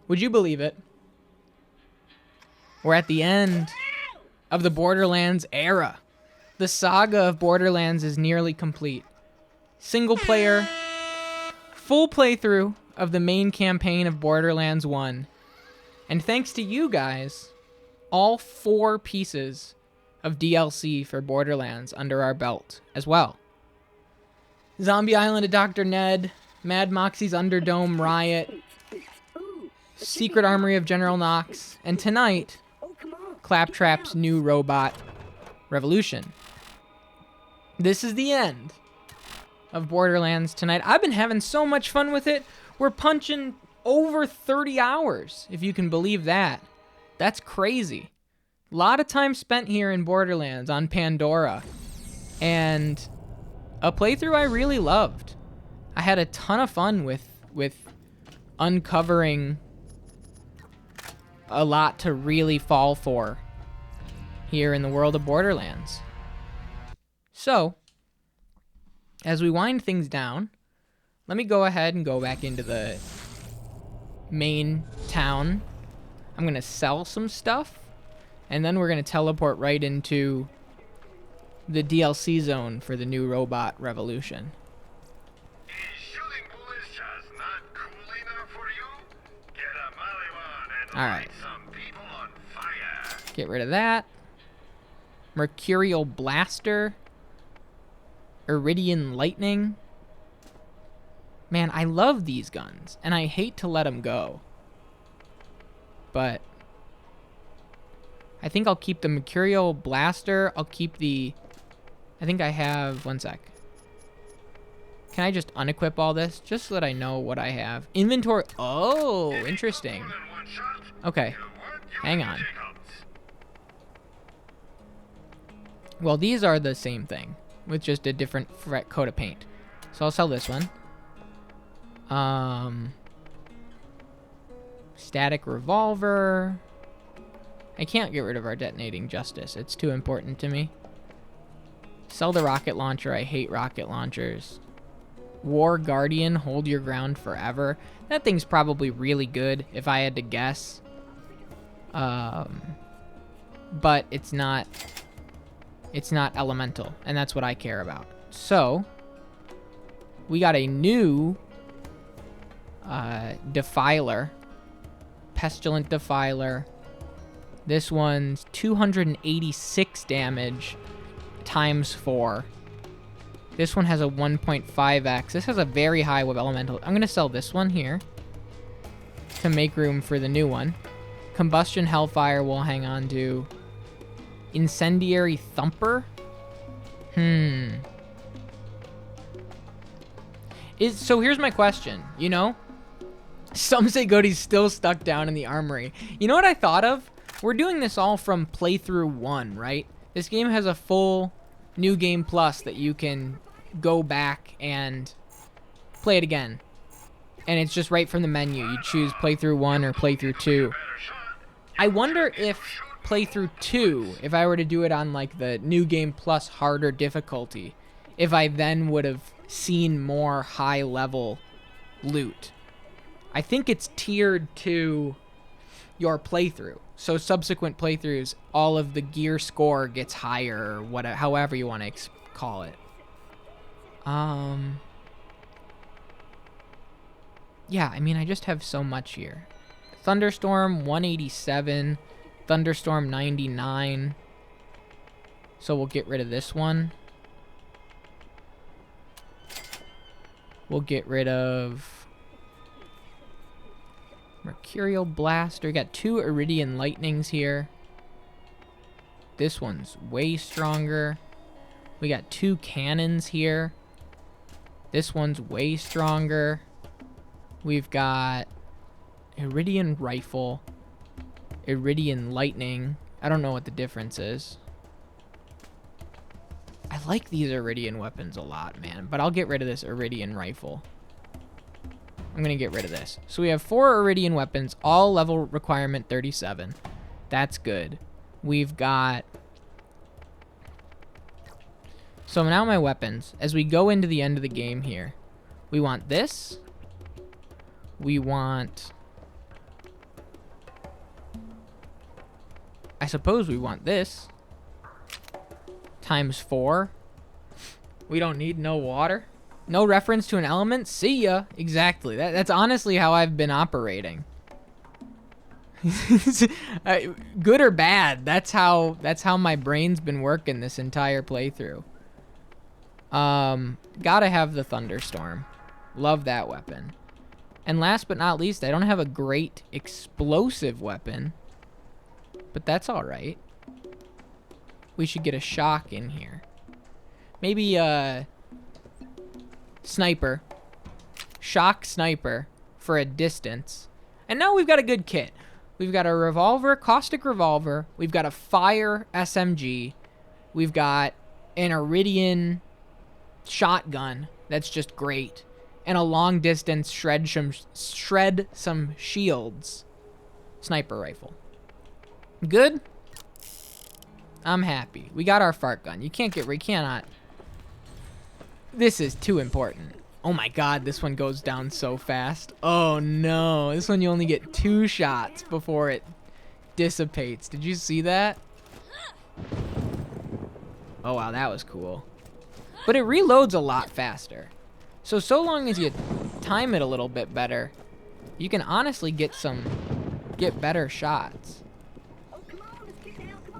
Would you believe it? We're at the end of the Borderlands era. The saga of Borderlands is nearly complete. Single player, full playthrough of the main campaign of Borderlands 1. And thanks to you guys, all 4 pieces of DLC for Borderlands under our belt as well. Zombie Island of Dr. Ned, Mad Moxie's Underdome Riot, Secret Armory of General Knox, and tonight, Claptrap's new robot, Revolution. This is the end of Borderlands tonight. I've been having so much fun with it. We're punching over 30 hours, if you can believe that. That's crazy. A lot of time spent here in Borderlands on Pandora. And a playthrough I really loved. I had a ton of fun with uncovering a lot to really fall for here in the world of Borderlands. So, as we wind things down, let me go ahead and go back into the main town. I'm going to sell some stuff, and then we're going to teleport right into the DLC zone for the new robot Revolution. Is shooting bullets just not cool enough for you? Get a Maliwan and Alright. light some people on fire. Get rid of that. Mercurial Blaster. Iridian Lightning. Man, I love these guns, and I hate to let them go. But I think I'll keep the Mercurial Blaster. I'll keep the... I think I have... One sec. Can I just unequip all this? Just so that I know what I have. Inventory... Oh, interesting. Okay. Hang on. Well, these are the same thing, with just a different coat of paint. So I'll sell this one. Static revolver. I can't get rid of our detonating justice. It's too important to me. Sell the rocket launcher. I hate rocket launchers. War Guardian. Hold your ground forever. That thing's probably really good if I had to guess. But it's not elemental, and that's what I care about. So we got a new Defiler. Pestilent Defiler. This one's 286 damage times 4. This one has a 1.5x. This has a very high web elemental. I'm going to sell this one here to make room for the new one. Combustion Hellfire we'll hang on to. Incendiary Thumper? So here's my question, you know? Some say Goaty's still stuck down in the armory. You know what I thought of? We're doing this all from playthrough 1, right? This game has a full New Game Plus that you can go back and play it again. And it's just right from the menu. You choose playthrough 1 or playthrough 2. I wonder if playthrough 2, if I were to do it on like the New Game Plus harder difficulty, if I then would have seen more high level loot. I think it's tiered to your playthrough. So subsequent playthroughs, all of the gear score gets higher, or whatever, however you want to call it. Yeah, I mean, I just have so much here. Thunderstorm 187, Thunderstorm 99. So we'll get rid of this one. We'll get rid of Mercurial Blaster. We got 2 Iridian Lightnings here. This one's way stronger. We got 2 cannons here. This one's way stronger. We've got Iridian Rifle, Iridian Lightning. I don't know what the difference is. I like these Iridian weapons a lot, man, but I'll get rid of this Iridian Rifle. I'm going to get rid of this. So we have 4 Iridian weapons, all level requirement 37. That's good. We've got... So now my weapons, as we go into the end of the game here, we want this. We want I suppose we want this. Times 4. We don't need no water. No reference to an element? See ya. Exactly. That's honestly how I've been operating. Good or bad, that's how my brain's been working this entire playthrough. Gotta have the thunderstorm. Love that weapon. And last but not least, I don't have a great explosive weapon, but that's all right. We should get a shock in here. Maybe sniper. Shock sniper for a distance. And now we've got a good kit. We've got a revolver, caustic revolver. We've got a fire SMG. We've got an Iridian shotgun. That's just great. And a long distance shred some shields. Sniper rifle. Good? I'm happy. We got our fart gun. You cannot. This is too important. Oh my god, this one goes down so fast. Oh no, this one you only get 2 shots before it dissipates. Did you see that? Oh wow, that was cool. But it reloads a lot faster. So long as you time it a little bit better, you can honestly get better shots.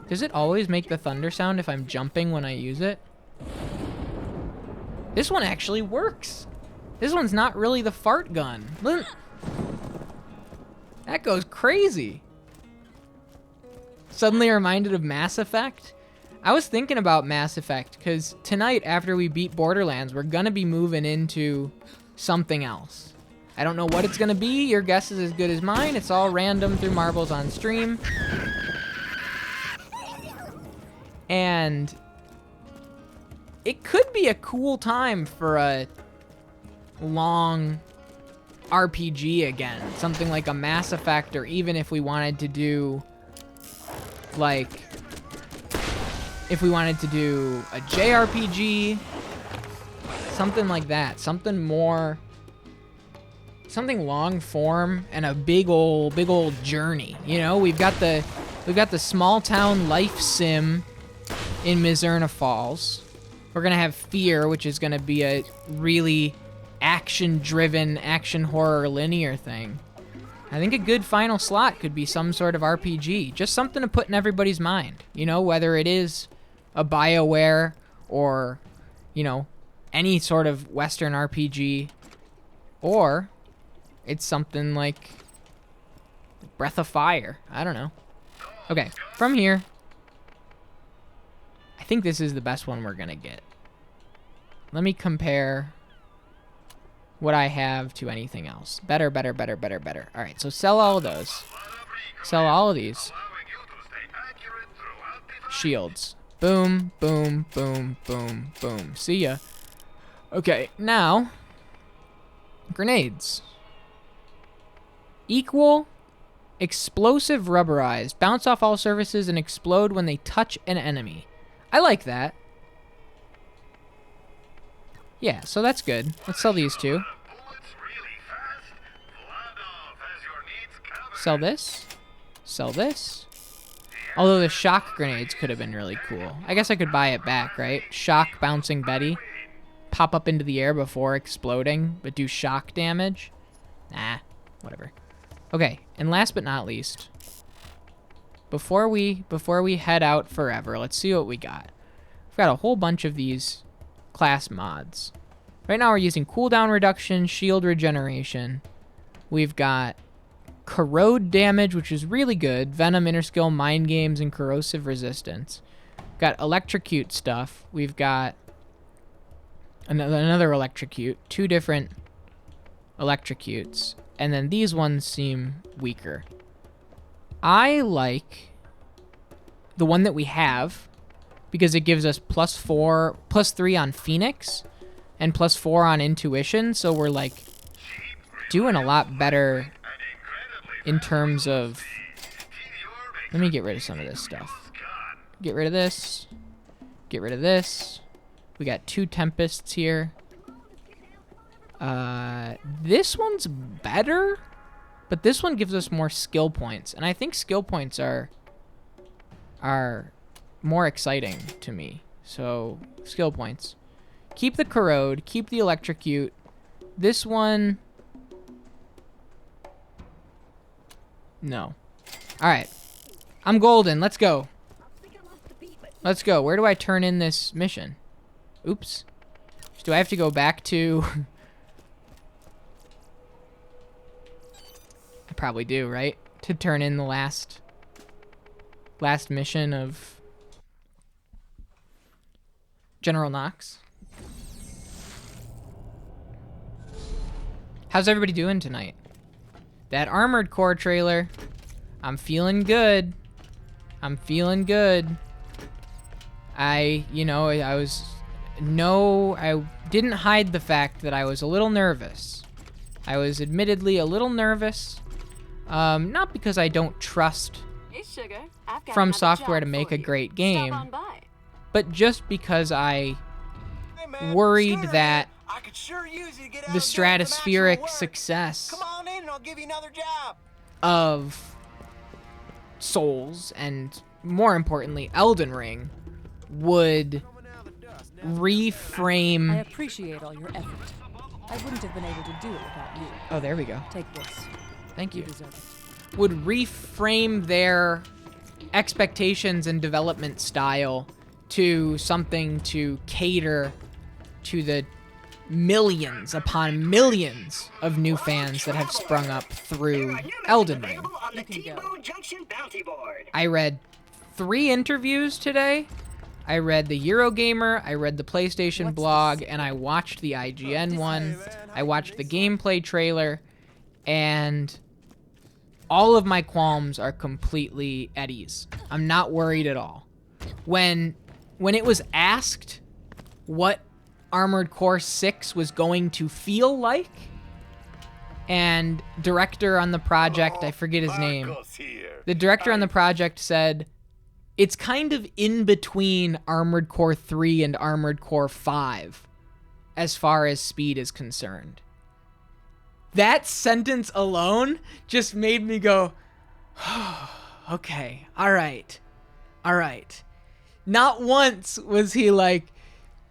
Does it always make the thunder sound if I'm jumping when I use it? This one actually works. This one's not really the fart gun. Look. That goes crazy. Suddenly reminded of Mass Effect. I was thinking about Mass Effect because tonight after we beat Borderlands, we're gonna be moving into something else. I don't know what it's gonna be. Your guess is as good as mine. It's all random through Marbles on stream. And it could be a cool time for a long RPG again. Something like a Mass Effect, or even if we wanted to do like a JRPG, something like that. Something long form and a big old journey. You know, we've got the small town life sim in Mizurna Falls. We're gonna have Fear, which is gonna be a really action-driven, action horror linear thing. I think a good final slot could be some sort of RPG, just something to put in everybody's mind. You know, whether it is a BioWare or, you know, any sort of Western RPG, or it's something like Breath of Fire. I don't know. Okay, from here, I think this is the best one we're gonna get. Let me compare what I have to anything else. Better. All right, so sell all of those. Sell all of these. Shields. Boom, boom, boom, boom, boom. See ya. Okay, now, grenades. Equal, explosive rubberized. Bounce off all surfaces and explode when they touch an enemy. I like that. Yeah, so that's good. Let's sell these two. Sell this. Sell this. Although the shock grenades could have been really cool. I guess I could buy it back, right? Shock bouncing Betty. Pop up into the air before exploding, but do shock damage. Nah, whatever. Okay, and last but not least, before we head out forever, let's see what we got. We've got a whole bunch of these class mods. Right now we're using cooldown reduction, shield regeneration. We've got corrode damage, which is really good. Venom, inner skill, mind games, and corrosive resistance. Got electrocute stuff. We've got another electrocute, 2 different electrocutes, and then these ones seem weaker. I like the one that we have because it gives us +3 on Phoenix and +4 on intuition, so we're like doing a lot better in terms of... Let me get rid of some of this stuff. Get rid of this. Get rid of this. We got 2 Tempests here. This one's better, but this one gives us more skill points, and I think skill points are are more exciting to me. So, skill points. Keep the corrode, keep the electrocute. This one, no. Alright. I'm golden. Let's go. Let's go. Where do I turn in this mission? Oops. Do I have to go back to... I probably do, right? To turn in the last mission of General Knox. How's everybody doing tonight? That Armored Core trailer, I'm feeling good. I'm feeling good. I didn't hide the fact that I was a little nervous. I was admittedly a little nervous. Not because I don't trust From Software to make a great game, but just because I worried that the stratospheric success of Souls, and more importantly Elden Ring, would reframe... I appreciate all your effort. I wouldn't have been able to do it without you. Oh, there we go. Take this. Thank you. You deserve it. Would reframe their expectations and development style to something to cater to the millions upon millions of new fans that have sprung up through Elden Ring. You can go. I read 3 interviews today. I read the Eurogamer, I read the PlayStation blog, and I watched the IGN one. I watched the gameplay trailer, and all of my qualms are completely at ease. I'm not worried at all. When it was asked what Armored Core 6 was going to feel like, and director on the project, I forget his name, the director on the project said, it's kind of in between Armored Core 3 and Armored Core 5 as far as speed is concerned. That sentence alone just made me go, oh, okay, all right. Not once was he like,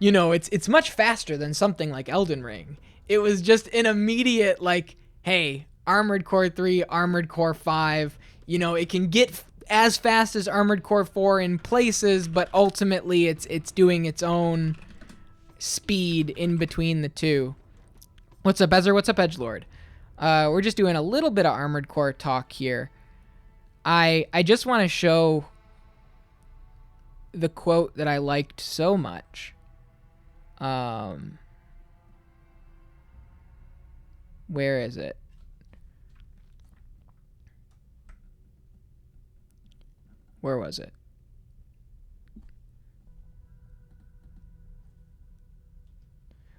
it's much faster than something like Elden Ring. It was just an immediate like, hey, Armored Core 3, Armored Core 5, it can get as fast as Armored Core 4 in places, but ultimately it's doing its own speed in between the two. What's up, Ezra? What's up, Edgelord? We're just doing a little bit of Armored Core talk here. I just want to show the quote that I liked so much. Where is it? Where was it?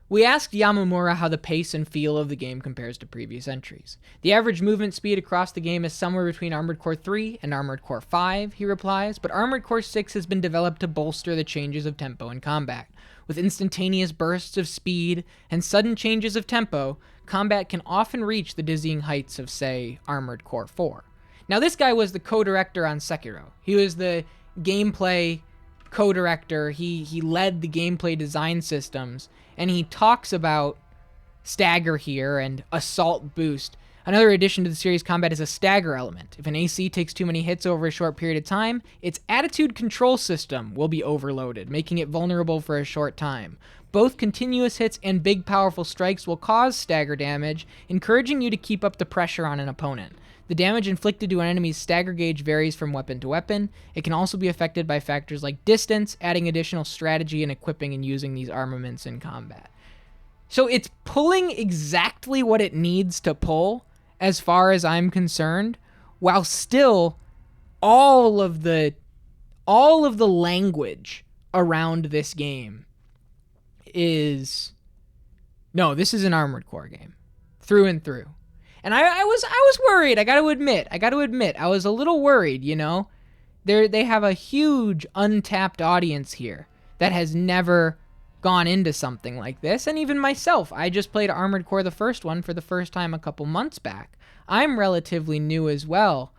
We asked Yamamura how the pace and feel of the game compares to previous entries. The average movement speed across the game is somewhere between Armored Core 3 and Armored Core 5, he replies, but Armored Core 6 has been developed to bolster the changes of tempo in combat. With instantaneous bursts of speed and sudden changes of tempo, combat can often reach the dizzying heights of, say, Armored Core 4. Now, this guy was the co-director on Sekiro. He was the gameplay co-director. He led the gameplay design systems, and he talks about stagger here and assault boost. Another addition to the series combat is a stagger element. If an AC takes too many hits over a short period of time, its attitude control system will be overloaded, making it vulnerable for a short time. Both continuous hits and big powerful strikes will cause stagger damage, encouraging you to keep up the pressure on an opponent. The damage inflicted to an enemy's stagger gauge varies from weapon to weapon. It can also be affected by factors like distance, adding additional strategy and equipping and using these armaments in combat. So it's pulling exactly what it needs to pull, as far as I'm concerned, while still all of the language around this game is... No, this is an Armored Core game. Through and through. And I was worried, I gotta admit, I was a little worried, They have a huge untapped audience here that has never gone into something like this, and even myself, I just played Armored Core, the first one, for the first time a couple months back. I'm relatively new as well.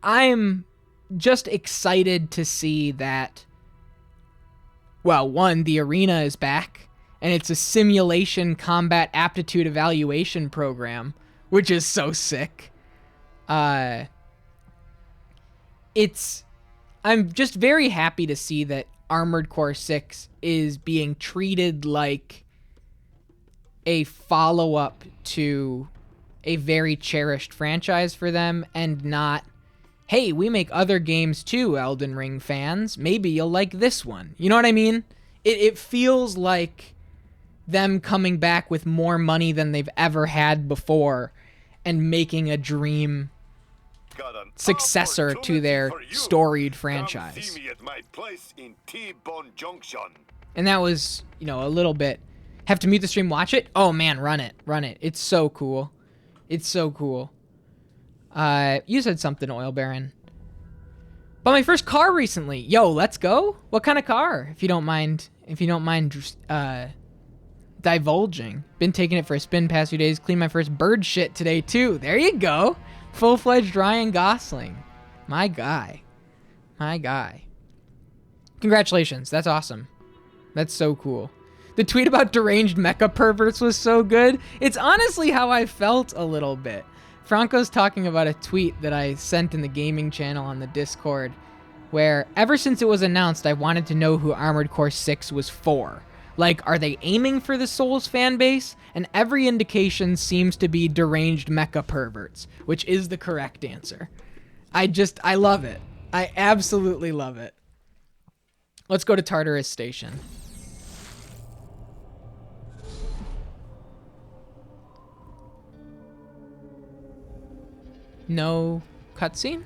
I'm just excited to see that, well, one, the arena is back, and it's a simulation combat aptitude evaluation program, which is so sick. I'm just very happy to see that Armored Core 6 is being treated like a follow-up to a very cherished franchise for them, and not, hey, we make other games too, Elden Ring fans. Maybe you'll like this one. You know what I mean? It feels like them coming back with more money than they've ever had before and making a dream successor to their storied franchise. Come see me at my place in T-Bone Junction. And that was, a little bit. Have to mute the stream, watch it? Oh man, run it. It's so cool. It's so cool. You said something, Oil Baron. Bought my first car recently. Yo, let's go. What kind of car? If you don't mind divulging. Been taking it for a spin past few days. Cleaned my first bird shit today too. There you go. Full-fledged Ryan Gosling. My guy. Congratulations. That's awesome. That's so cool. The tweet about deranged mecha perverts was so good. It's honestly how I felt a little bit. Franco's talking about a tweet that I sent in the gaming channel on the Discord, where ever since it was announced, I wanted to know who Armored Core 6 was for. Like, are they aiming for the Souls fan base? And every indication seems to be deranged mecha perverts, which is the correct answer. I love it. I absolutely love it. Let's go to Tartarus Station. No cutscene?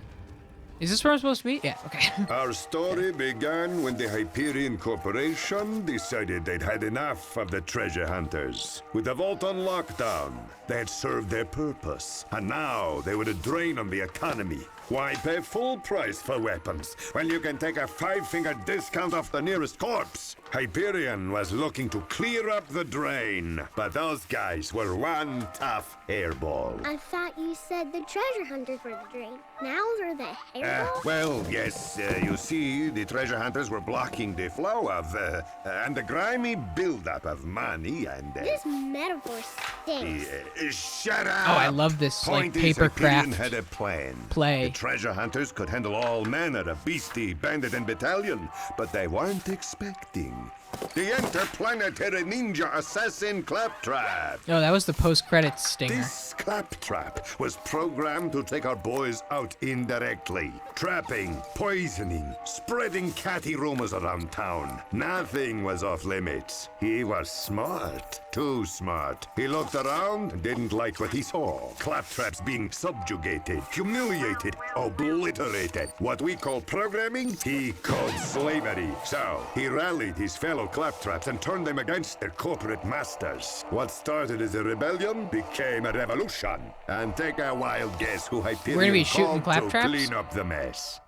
Is this where I'm supposed to be? Yeah, okay. Our story began when the Hyperion Corporation decided they'd had enough of the treasure hunters. With the vault on lockdown, they had served their purpose, and now they were a drain on the economy. Why pay full price for weapons when you can take a 5-finger discount off the nearest corpse? Hyperion was looking to clear up the drain, but those guys were one tough hairball. I thought you said the treasure hunters were the drain. Now they're the hairball? Well, yes, you see, the treasure hunters were blocking the flow of, and the grimy buildup of money and, This metaphor stinks. Shut up! Oh, I love this, Point is, paper Hyperion craft had a plan. play. The treasure hunters could handle all manner of beastie, bandit, and battalion, but they weren't expecting the interplanetary ninja assassin Claptrap. Oh, that was the post-credits stinger. This Claptrap was programmed to take our boys out indirectly. Trapping, poisoning, spreading catty rumors around town. Nothing was off limits. He was smart. Too smart. He looked around and didn't like what he saw. Claptraps being subjugated, humiliated, obliterated. What we call programming, he called slavery. So, he rallied his fellow Claptraps and turned them against their corporate masters. What started as a rebellion became a revolution. And take a wild guess who Hyperion We're gonna be shooting called to Claptraps? clean up the mess.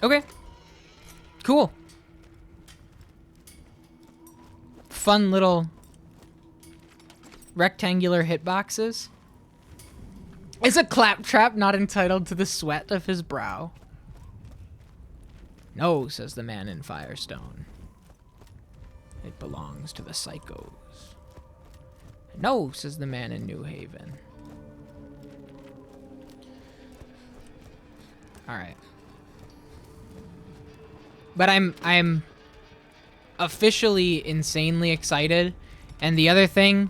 Okay. Cool. Fun little rectangular hitboxes. Is a Claptrap not entitled to the sweat of his brow? No, says the man in Firestone. It belongs to the psychos. No, says the man in New Haven. Alright. But I'm officially insanely excited. And the other thing,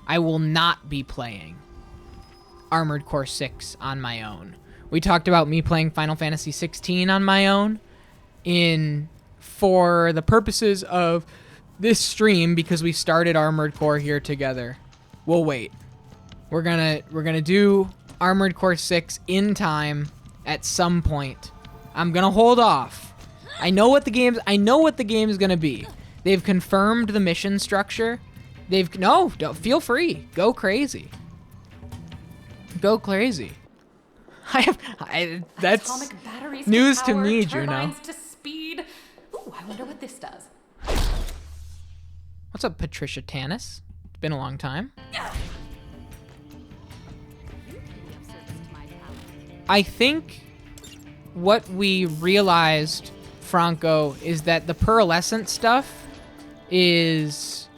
I will not be playing Armored Core 6 on my own. We talked about me playing Final Fantasy 16 on my own for the purposes of this stream, because we started Armored Core here together. We'll wait. We're gonna do Armored Core 6 in time at some point. I'm gonna hold off. I know what the game is gonna be. They've confirmed the mission structure. Don't feel free. Go crazy. Go crazy. That's Atomic batteries news to to power, me, Juno. turbines to speed. Ooh, I wonder what this does. What's up, Patricia Tanis? It's been a long time. I think what we realized, Franco, is that the pearlescent stuff is...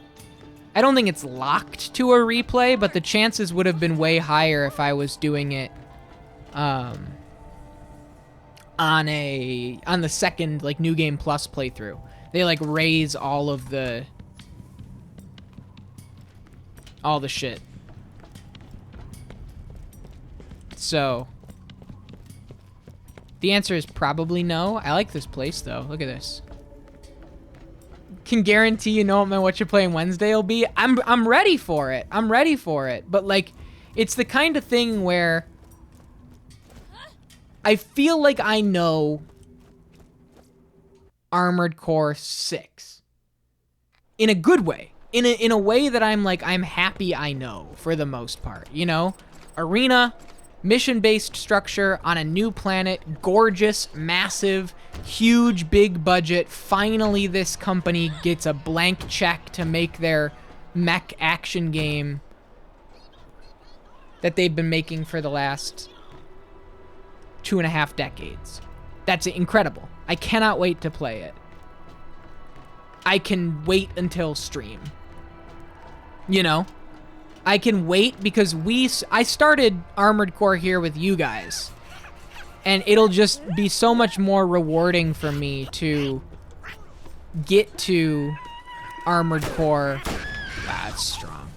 I don't think it's locked to a replay, but the chances would have been way higher if I was doing it on the second like New Game Plus playthrough. They like raise all the shit. So the answer is probably no. I like this place though. Look at this. Can guarantee you know what you're playing Wednesday will be. I'm ready for it. I'm ready for it. But like, it's the kind of thing where I feel like I know Armored Core 6 in a good way. In a way that I'm like, I'm happy I know for the most part, you know? Arena, mission-based structure on a new planet, gorgeous, massive, huge, big budget. Finally, this company gets a blank check to make their mech action game that they've been making for the last 2.5 decades. That's incredible. I cannot wait to play it. I can wait until stream. You know? I can wait because I started Armored Core here with you guys. And it'll just be so much more rewarding for me to get to Armored Core. That's strong.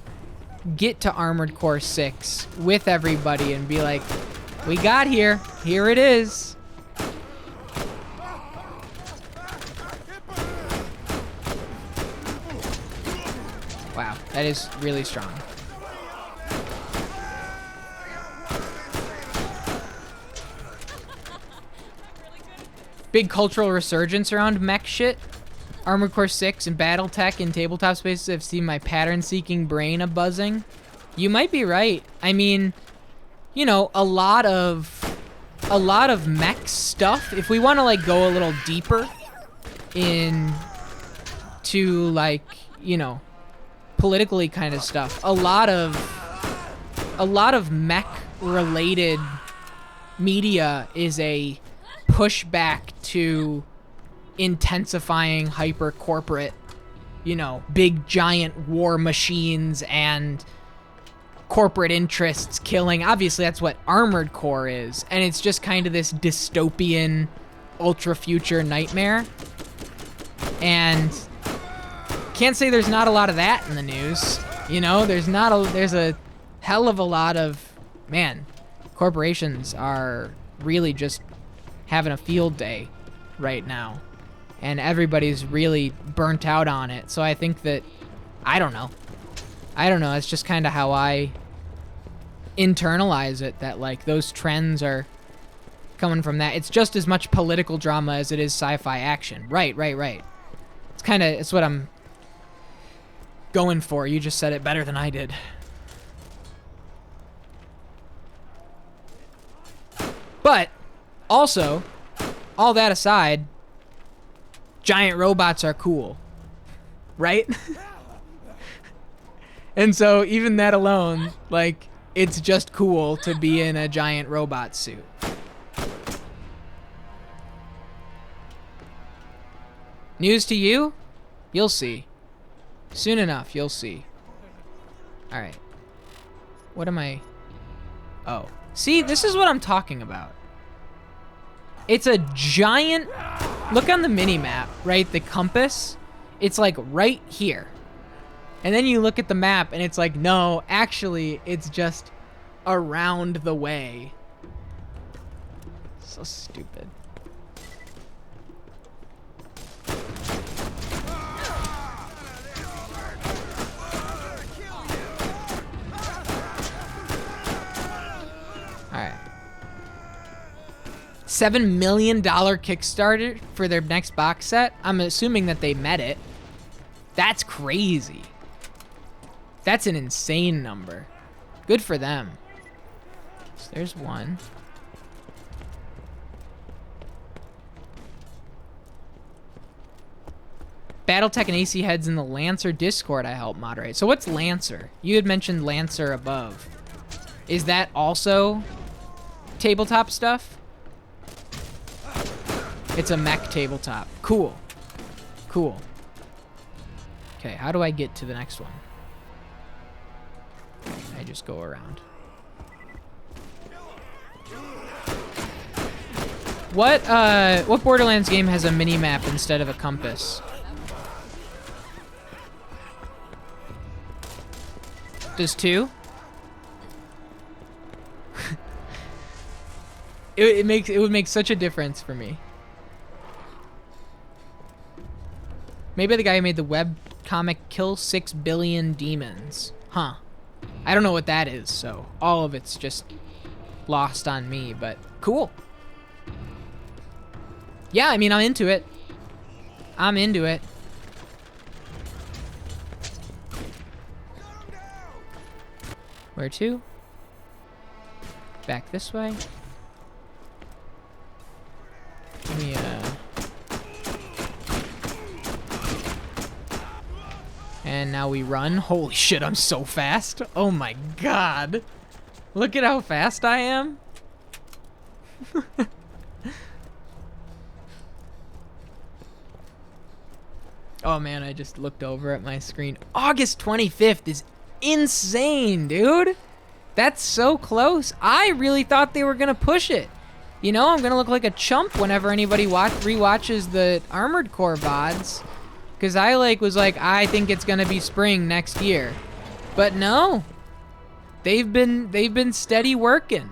Get to Armored Core 6 with everybody and be like, we got here. Here it is. Wow, that is really strong. Big cultural resurgence around mech shit. Armored Core 6 and Battletech in tabletop spaces have seen my pattern-seeking brain a-buzzing. You might be right. I mean, you know, a lot of mech stuff, if we want to like go a little deeper into like, you know, politically kind of stuff, a lot of mech related media is a pushback to intensifying hyper corporate, you know, big giant war machines and corporate interests killing. Obviously that's what Armored Core is, and it's just kind of this dystopian ultra future nightmare. And can't say there's not a lot of that in the news. You know, there's a hell of a lot of, man, corporations are really just having a field day right now. And everybody's really burnt out on it. So I think that, I don't know. It's just kind of how I internalize it, that like those trends are coming from that. It's just as much political drama as it is sci-fi action. Right. It's what I'm going for. You just said it better than I did. But also, all that aside, giant robots are cool, right? And so even that alone, like, it's just cool to be in a giant robot suit. News to you? You'll see. Soon enough, you'll see. All right. What am I? Oh. See, this is what I'm talking about. It's a giant... Look on the mini-map, right? The compass. It's like right here. And then you look at the map and it's like, no, actually, it's just around the way. So stupid. Alright. $7 million Kickstarter for their next box set. I'm assuming that they met it. That's crazy. That's an insane number. Good for them. So there's one. Battletech and AC Heads in the Lancer Discord I help moderate. So what's Lancer? You had mentioned Lancer above. Is that also tabletop stuff. It's a mech tabletop. Cool. Cool. Okay, how do I get to the next one? I just go around. What Borderlands game has a mini-map instead of a compass? Does 2? it would make such a difference for me. Maybe the guy who made the web comic Kill 6 Billion Demons. Huh. I don't know what that is, so all of it's just lost on me, but cool. Yeah, I mean, I'm into it. I'm into it. Where to? Back this way. Give me a... And now we run. Holy shit, I'm so fast. Oh my god. Look at how fast I am. Oh man, I just looked over at my screen. August 25th is insane, dude. That's so close. I really thought they were gonna push it. You know, I'm gonna look like a chump whenever anybody rewatches the Armored Core VODs. Cause I was like, I think it's gonna be spring next year. But no. They've been steady working.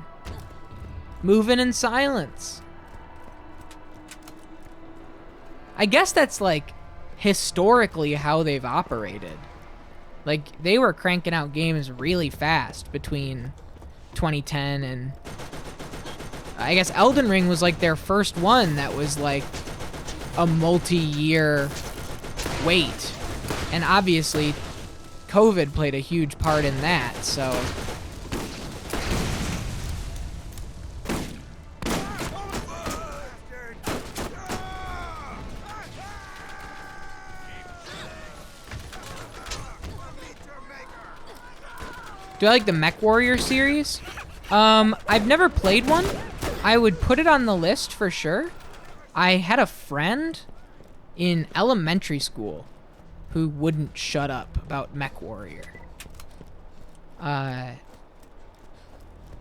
Moving in silence. I guess that's like historically how they've operated. Like, they were cranking out games really fast between 2010 and... I guess Elden Ring was like their first one that was like a multi-year wait. And obviously, COVID played a huge part in that, so... Do I like the Mech Warrior series? I've never played one. I would put it on the list for sure. I had a friend in elementary school who wouldn't shut up about Mech Warrior.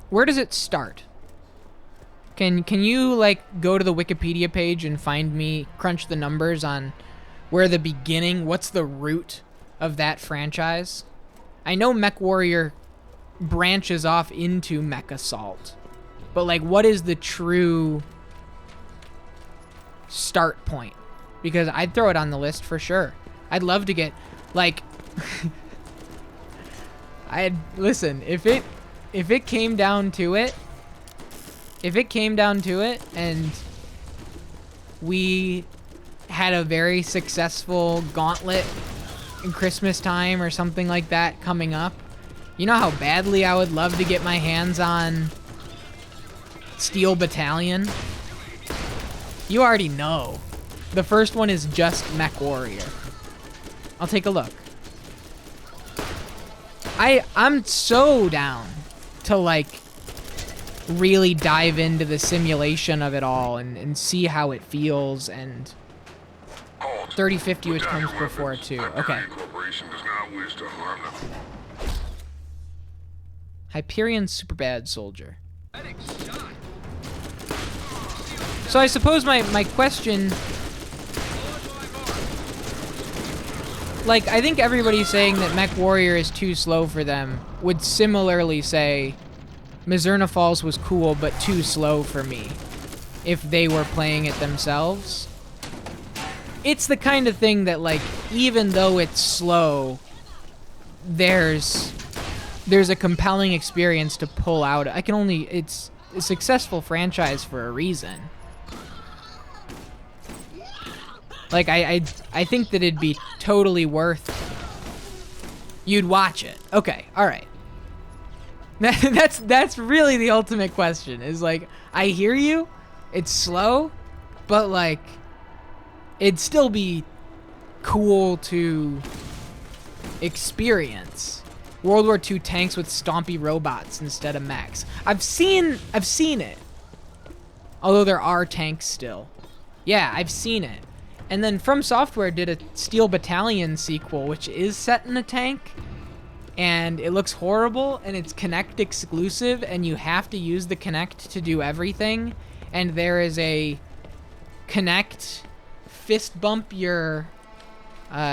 Where does it start? Can you like go to the Wikipedia page and find me, crunch the numbers on where the beginning, what's the root of that franchise? I know Mech Warrior branches off into Mech Assault, but like, what is the true start point? Because I'd throw it on the list for sure. I'd love to get like listen, if it came down to it and we had a very successful gauntlet in Christmas time or something like that coming up, you know how badly I would love to get my hands on Steel Battalion? You already know. The first one is just Mech Warrior. I'll take a look. I'm so down to like really dive into the simulation of it all and see how it feels, and 3050, which comes before too. Okay. Hyperion Superbad Soldier. So I suppose my question, like, I think everybody saying that Mech Warrior is too slow for them would similarly say Mizurna Falls was cool but too slow for me if they were playing it themselves. It's the kind of thing that, like, even though it's slow, there's a compelling experience to pull out. It's a successful franchise for a reason. Like, I think that it'd be totally worth... You'd watch it. Okay, alright. That's really the ultimate question, is like, I hear you, it's slow, but like, it'd still be cool to experience. World War II tanks with stompy robots instead of mechs. I've seen it. Although there are tanks still. Yeah, I've seen it. And then From Software did a Steel Battalion sequel, which is set in a tank. And it looks horrible, and it's Kinect exclusive, and you have to use the Kinect to do everything. And there is a Kinect fist bump your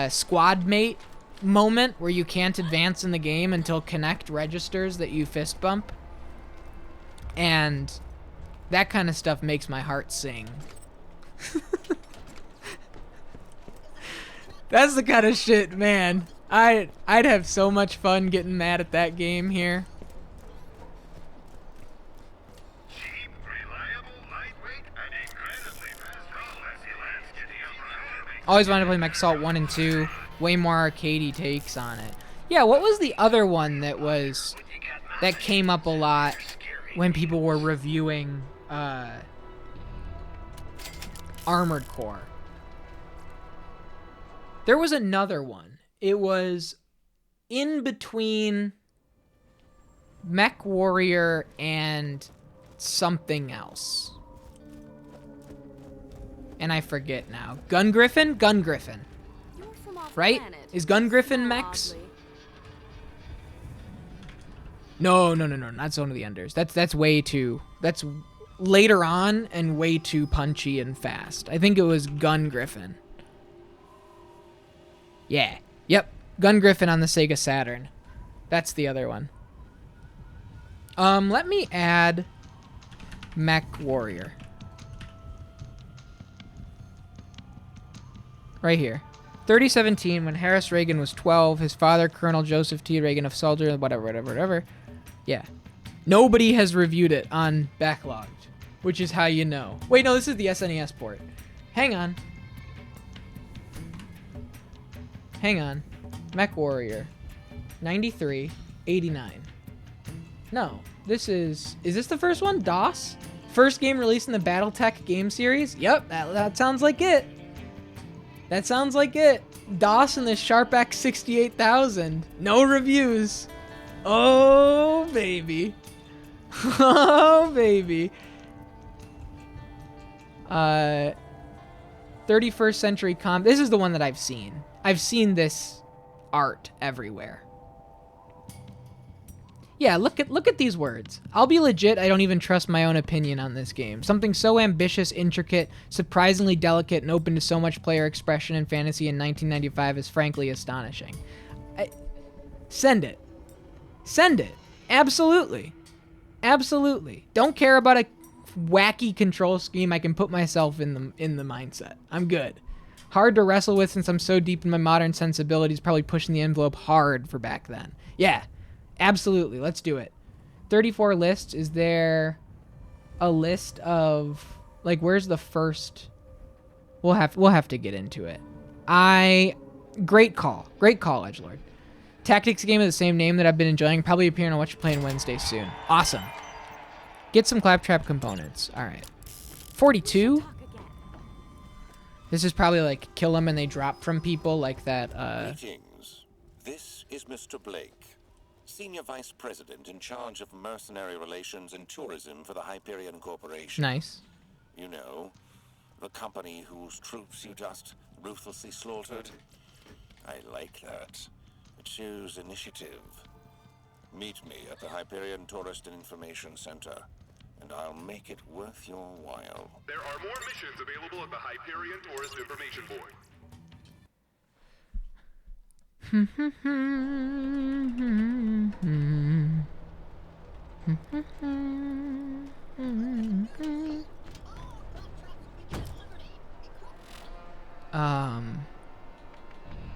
squad mate moment where you can't advance in the game until Kinect registers that you fist bump. And that kind of stuff makes my heart sing. That's the kind of shit, man. I'd have so much fun getting mad at that game here. Cheap, reliable, lightweight, and incredibly fast. Always wanted to play Mech Assault 1 and 2. Way more arcadey takes on it. Yeah, what was the other one that came up a lot when people were reviewing Armored Core? There was another one. It was in between Mech Warrior and something else. And I forget now. Gun Griffin? Gun Griffin. Right? Is Gun Griffin mechs? No, not Zone of the Enders. That's way too... That's later on and way too punchy and fast. I think it was Gun Griffin. Yeah. Yep. Gun Griffin on the Sega Saturn. That's the other one. Let me add Mech Warrior. Right here. 3017, when Harris Reagan was 12, his father, Colonel Joseph T. Reagan of Soldier, whatever. Yeah. Nobody has reviewed it on Backlogged, which is how you know. Wait, no, this is the SNES port. Hang on. Mech Warrior. 93, 89. No, this is this the first one? DOS? First game released in the BattleTech game series? Yep, that sounds like it. That sounds like it. DOS and the Sharp X 68000. No reviews. Oh, baby. Oh, baby. 31st Century This is the one that I've seen. I've seen this art everywhere. Yeah, look at these words. I'll be legit, I don't even trust my own opinion on this game. Something so ambitious, intricate, surprisingly delicate, and open to so much player expression and fantasy in 1995 is frankly astonishing. Send it. Send it. Absolutely. Absolutely. Don't care about a wacky control scheme. I can put myself in the mindset. I'm good. Hard to wrestle with since I'm so deep in my modern sensibilities, probably pushing the envelope hard for back then. Yeah. Absolutely, let's do it. 34 lists. Is there a list of like where's the first? We'll have to get into it. Great call, edgelord. Tactics game of the same name that I've been enjoying. Probably appearing on What You're Playing Wednesday soon. Awesome. Get some Claptrap components. All right. 42. This is probably like kill them and they drop from people like that. Greetings. This is Mr. Blake. Senior Vice President in charge of mercenary relations and tourism for the Hyperion Corporation. Nice. You know, the company whose troops you just ruthlessly slaughtered. I like that. It shows initiative. Meet me at the Hyperion Tourist and Information Center, and I'll make it worth your while. There are more missions available at the Hyperion Tourist Information Board.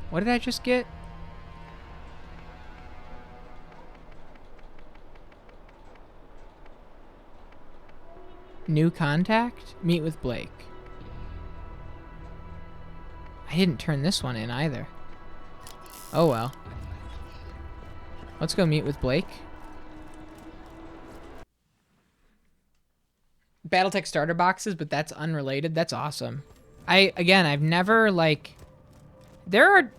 What did I just get? New contact? Meet with Blake. I didn't turn this one in either. Oh well. Let's go meet with Blake. BattleTech starter boxes, but that's unrelated. That's awesome. I've never, like... There are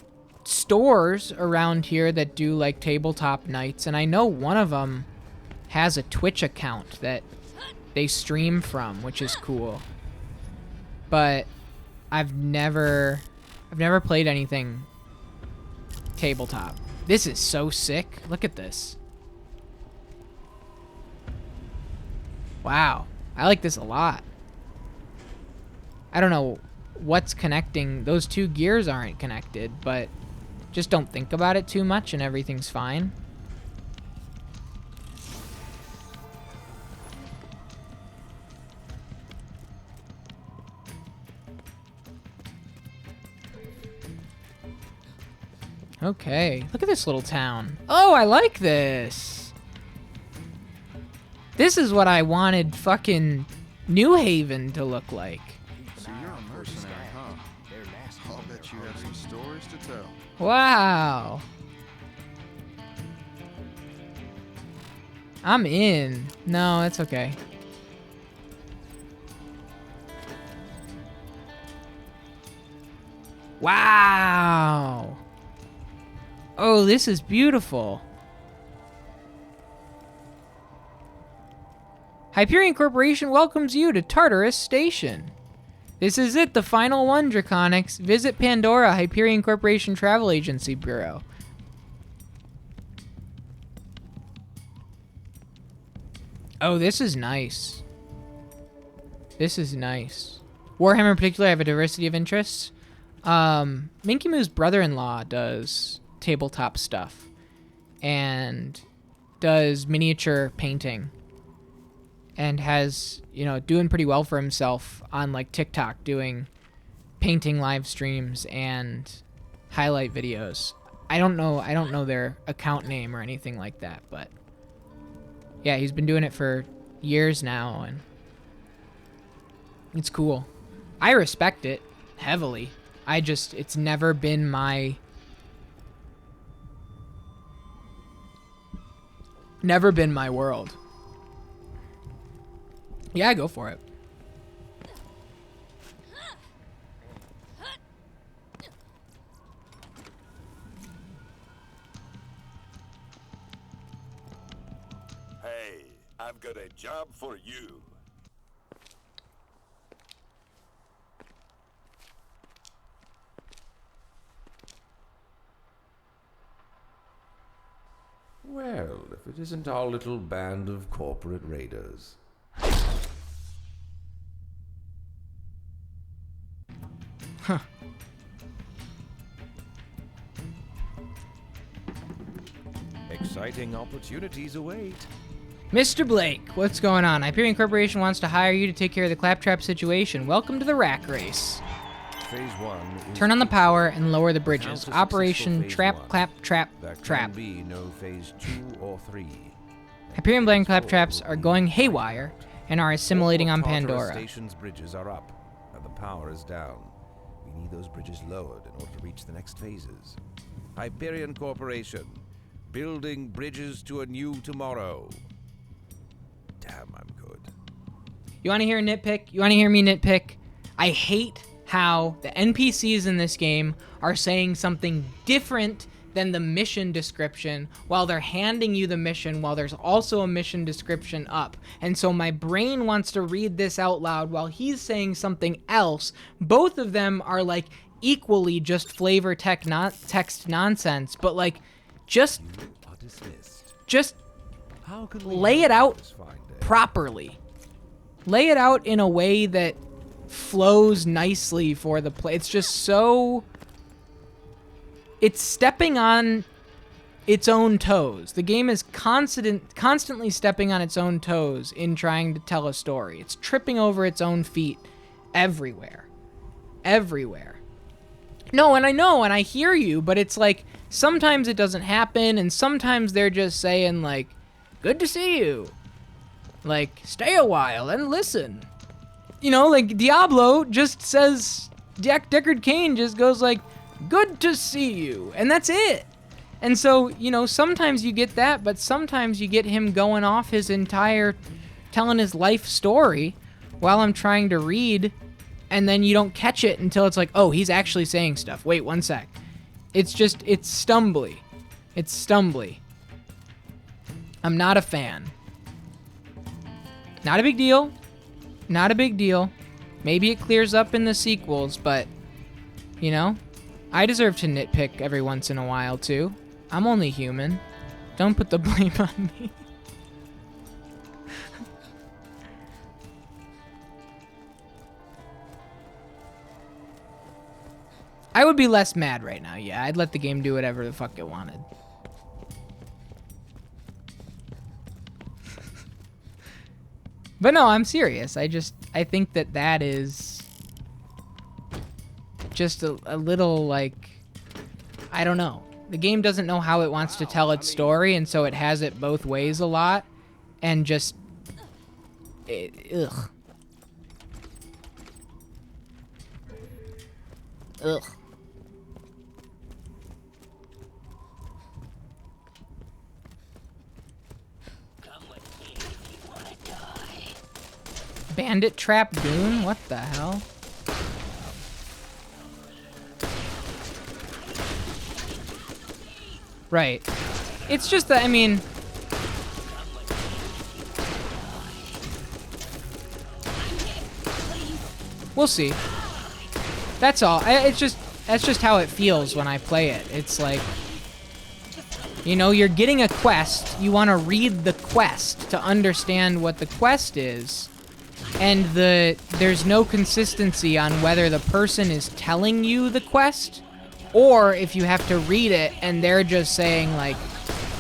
stores around here that do like tabletop nights, and I know one of them has a Twitch account that they stream from, which is cool. But I've never played anything tabletop. This is so sick. Look at this. Wow. I like this a lot. I don't know what's connecting. Those two gears aren't connected, but just don't think about it too much and everything's fine. Okay, look at this little town. Oh, I like this. This is what I wanted fucking New Haven to look like. So you're a mercenary, huh? I'll bet you have some stories to tell. Wow. I'm in. No, it's okay. Wow. Oh, this is beautiful. Hyperion Corporation welcomes you to Tartarus Station. This is it, the final one, Draconics. Visit Pandora, Hyperion Corporation Travel Agency Bureau. Oh, this is nice. This is nice. Warhammer in particular, I have a diversity of interests. Minky Moo's brother-in-law does tabletop stuff and does miniature painting and has, you know, doing pretty well for himself on like TikTok, doing painting live streams and highlight videos. I don't know their account name or anything like that, but yeah, he's been doing it for years now and it's cool. I respect it heavily. It's never been my world. Yeah, go for it. Hey, I've got a job for you. Well, if it isn't our little band of corporate raiders. Huh. Exciting opportunities await. Mr. Blake, what's going on? Hyperion Corporation wants to hire you to take care of the Claptrap situation. Welcome to the rack race. Phase 1 is Turn on the power and lower the bridges. Announce a Operation successful Trap, phase 1. Clap, Trap, There can Trap. be no phase 2 or 3. Hyperion Blade Claptraps are going haywire and are assimilating on All of Tartarus Pandora. Station's bridges are up, and the power is down. We need those bridges lowered in order to reach the next phases. Hyperion Corporation, building bridges to a new tomorrow. Damn, I'm good. You want to hear a nitpick? You want to hear me nitpick? I hate how the NPCs in this game are saying something different than the mission description while they're handing you the mission while there's also a mission description up. And so my brain wants to read this out loud while he's saying something else. Both of them are like equally just flavor text nonsense, but like just lay it out properly. Lay it out in a way that flows nicely for the play. It's just so... It's stepping on its own toes. The game is constantly stepping on its own toes in trying to tell a story. It's tripping over its own feet everywhere. Everywhere. No, and I know, and I hear you, but it's like, sometimes it doesn't happen, and sometimes they're just saying, like, good to see you. Like, stay a while and listen. You know, like, Diablo just says, Deckard Cain just goes like, good to see you, and that's it. And so, you know, sometimes you get that, but sometimes you get him going off his entire, telling his life story while I'm trying to read, and then you don't catch it until it's like, oh, he's actually saying stuff. Wait, one sec. It's stumbly. It's stumbly. I'm not a fan. Not a big deal. Not a big deal. Maybe it clears up in the sequels, but, you know, I deserve to nitpick every once in a while, too. I'm only human. Don't put the blame on me. I would be less mad right now, yeah. I'd let the game do whatever the fuck it wanted. But no, I'm serious. I think that is just a little, like, I don't know. The game doesn't know how it wants to tell its story, and so it has it both ways a lot, and just, ugh. Ugh. Bandit Trap Goon? What the hell? Right. It's just that, I mean... We'll see. That's all. That's just how it feels when I play it. It's like... You know, you're getting a quest. You want to read the quest to understand what the quest is. And there's no consistency on whether the person is telling you the quest or if you have to read it and they're just saying, like,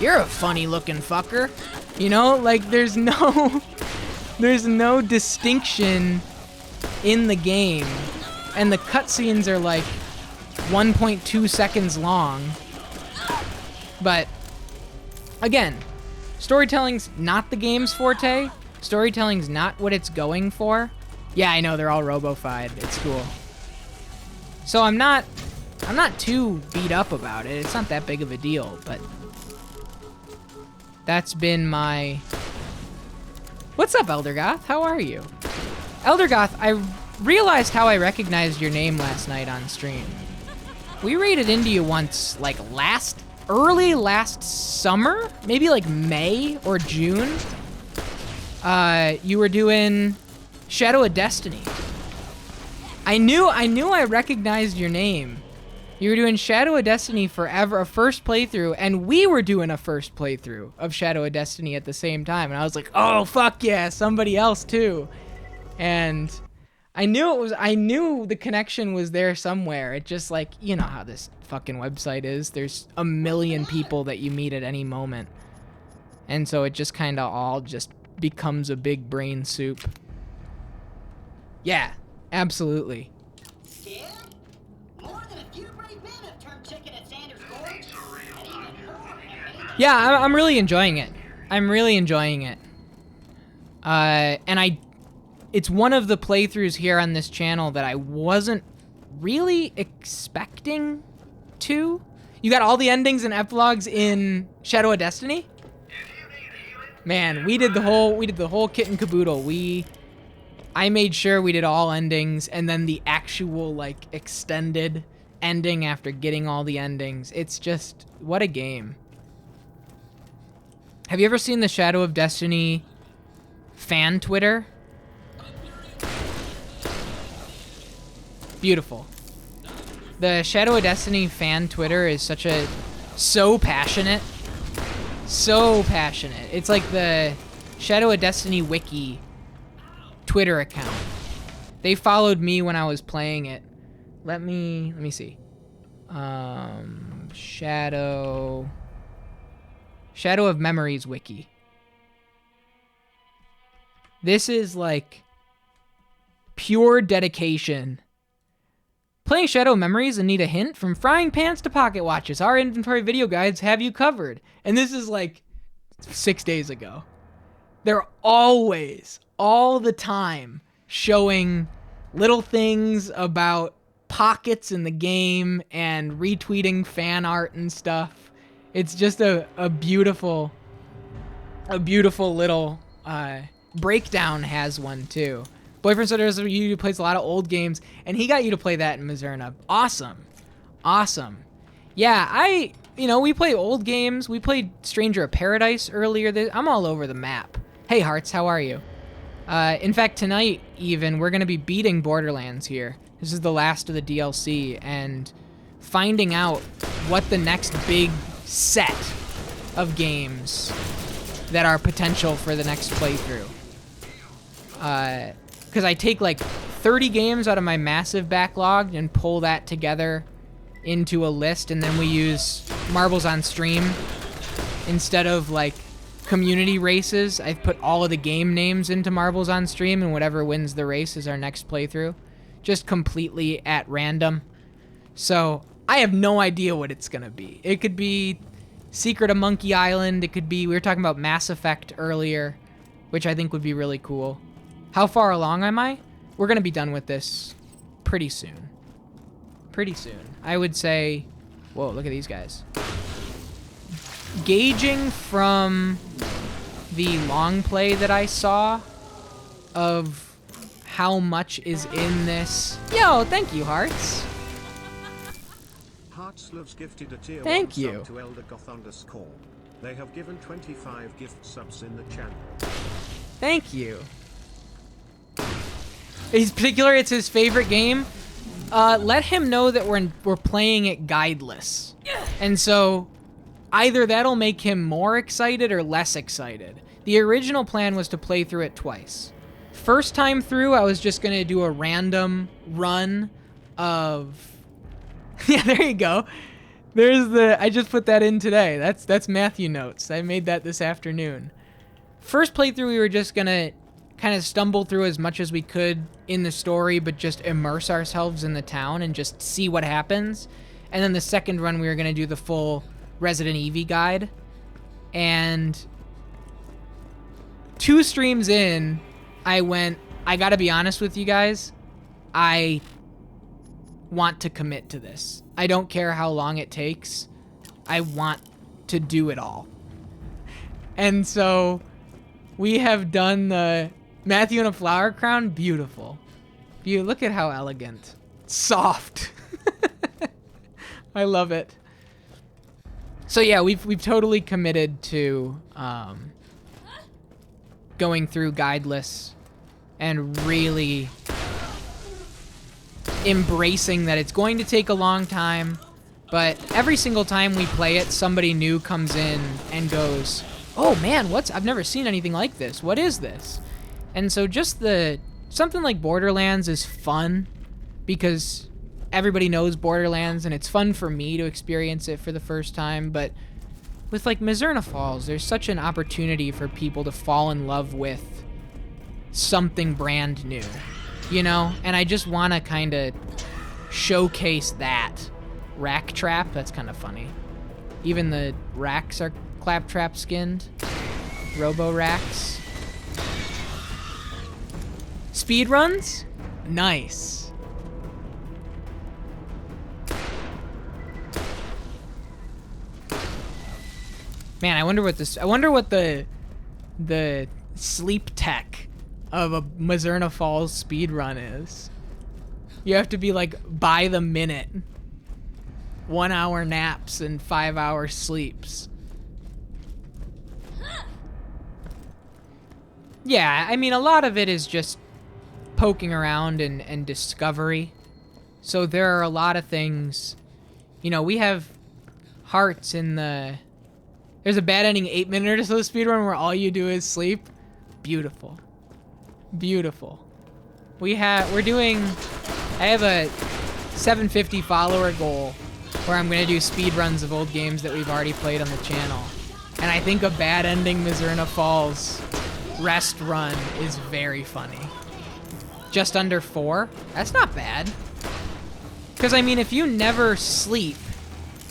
you're a funny looking fucker. You know, like, there's no distinction in the game. And the cutscenes are like 1.2 seconds long. But again, storytelling's not the game's forte. Storytelling's not what it's going for. Yeah, I know, they're all robo-fied. It's cool. So I'm not too beat up about it. It's not that big of a deal, but that's been my... What's up, Eldergoth? How are you? Eldergoth, I realized how I recognized your name last night on stream. We raided into you once, like early last summer? Maybe like May or June? You were doing Shadow of Destiny. I knew I recognized your name. You were doing Shadow of Destiny forever, a first playthrough, and we were doing a first playthrough of Shadow of Destiny at the same time, and I was like, oh, fuck yeah, somebody else too. And I knew the connection was there somewhere. It just, like, you know how this fucking website is. There's a million people that you meet at any moment. And so it just kind of all just becomes a big brain soup. Yeah, absolutely. Yeah, I'm really enjoying it. I'm really enjoying it. And it's one of the playthroughs here on this channel that I wasn't really expecting to. You got all the endings and epilogues in Shadow of Destiny? Man, we did the whole kit and caboodle. I made sure we did all endings and then the actual, like, extended ending after getting all the endings. It's just, what a game. Have you ever seen the Shadow of Destiny fan Twitter? Beautiful. The Shadow of Destiny fan Twitter is so passionate. So passionate. It's like the Shadow of Destiny wiki Twitter account. They followed me when I was playing it. Let me see. Shadow of Memories wiki. This is like pure dedication. Playing Shadow of Memories and need a hint? From frying pans to pocket watches, our inventory video guides have you covered. And this is like 6 days ago. They're always, all the time, showing little things about pockets in the game and retweeting fan art and stuff. It's just a beautiful little Breakdown has one too. Boyfriend said there's you plays a lot of old games, and he got you to play that in Mizurna. Awesome. Yeah, we play old games. We played Stranger of Paradise earlier. I'm all over the map. Hey, Hearts, how are you? In fact, tonight, even, we're going to be beating Borderlands here. This is the last of the DLC, and finding out what the next big set of games that are potential for the next playthrough. Because I take like 30 games out of my massive backlog and pull that together into a list, and then we use Marbles on Stream instead of like community races. I've put all of the game names into Marbles on Stream, and whatever wins the race is our next playthrough. Just completely at random. So I have no idea what it's gonna be. It could be Secret of Monkey Island. It could be, we were talking about Mass Effect earlier, which I think would be really cool. How far along am I? We're gonna be done with this pretty soon. Pretty soon. I would say, whoa, look at these guys. Gauging from the long play that I saw of how much is in this. Yo, thank you, Hearts. Hearts loves gifted a tier Thank 1 you. sub to eldergoth_. They have given 25 gift subs in the channel. Thank you. He's particular, it's his favorite game. Let him know that we're playing it guideless. And so either that'll make him more excited or less excited. The original plan was to play through it twice. First time through, I was just gonna do a random run of... Yeah, there you go. There's I just put that in today. That's Matthew notes. I made that this afternoon. First playthrough, we were just gonna kind of stumble through as much as we could in the story, but just immerse ourselves in the town and just see what happens. And then the second run, we were gonna do the full Resident Evil guide. And 2 streams in, I gotta be honest with you guys, I want to commit to this. I don't care how long it takes. I want to do it all. And so we have done the Matthew in a Flower Crown. Beautiful. Look at how elegant. Soft. I love it. So yeah, we've totally committed to going through guideless and really embracing that it's going to take a long time, but every single time we play it, somebody new comes in and goes, oh man, I've never seen anything like this. What is this? And so just something like Borderlands is fun because everybody knows Borderlands, and it's fun for me to experience it for the first time. But with like Mizurna Falls, there's such an opportunity for people to fall in love with something brand new, you know? And I just want to kind of showcase that. Rack Trap, that's kind of funny. Even the racks are Claptrap skinned. Robo racks. Speed runs? Nice. Man, I wonder what the sleep tech of a Mizurna Falls speed run is. You have to be like by the minute. 1 hour naps and 5 hour sleeps. Yeah, I mean, a lot of it is just poking around and discovery. So there are a lot of things. You know, we have hearts in the... There's a bad ending 8-minute or so speedrun where all you do is sleep. Beautiful. Beautiful. I have a 750 follower goal where I'm going to do speedruns of old games that we've already played on the channel. And I think a bad ending Mizurna Falls rest run is very funny. Just under 4? That's not bad. Because, I mean, if you never sleep,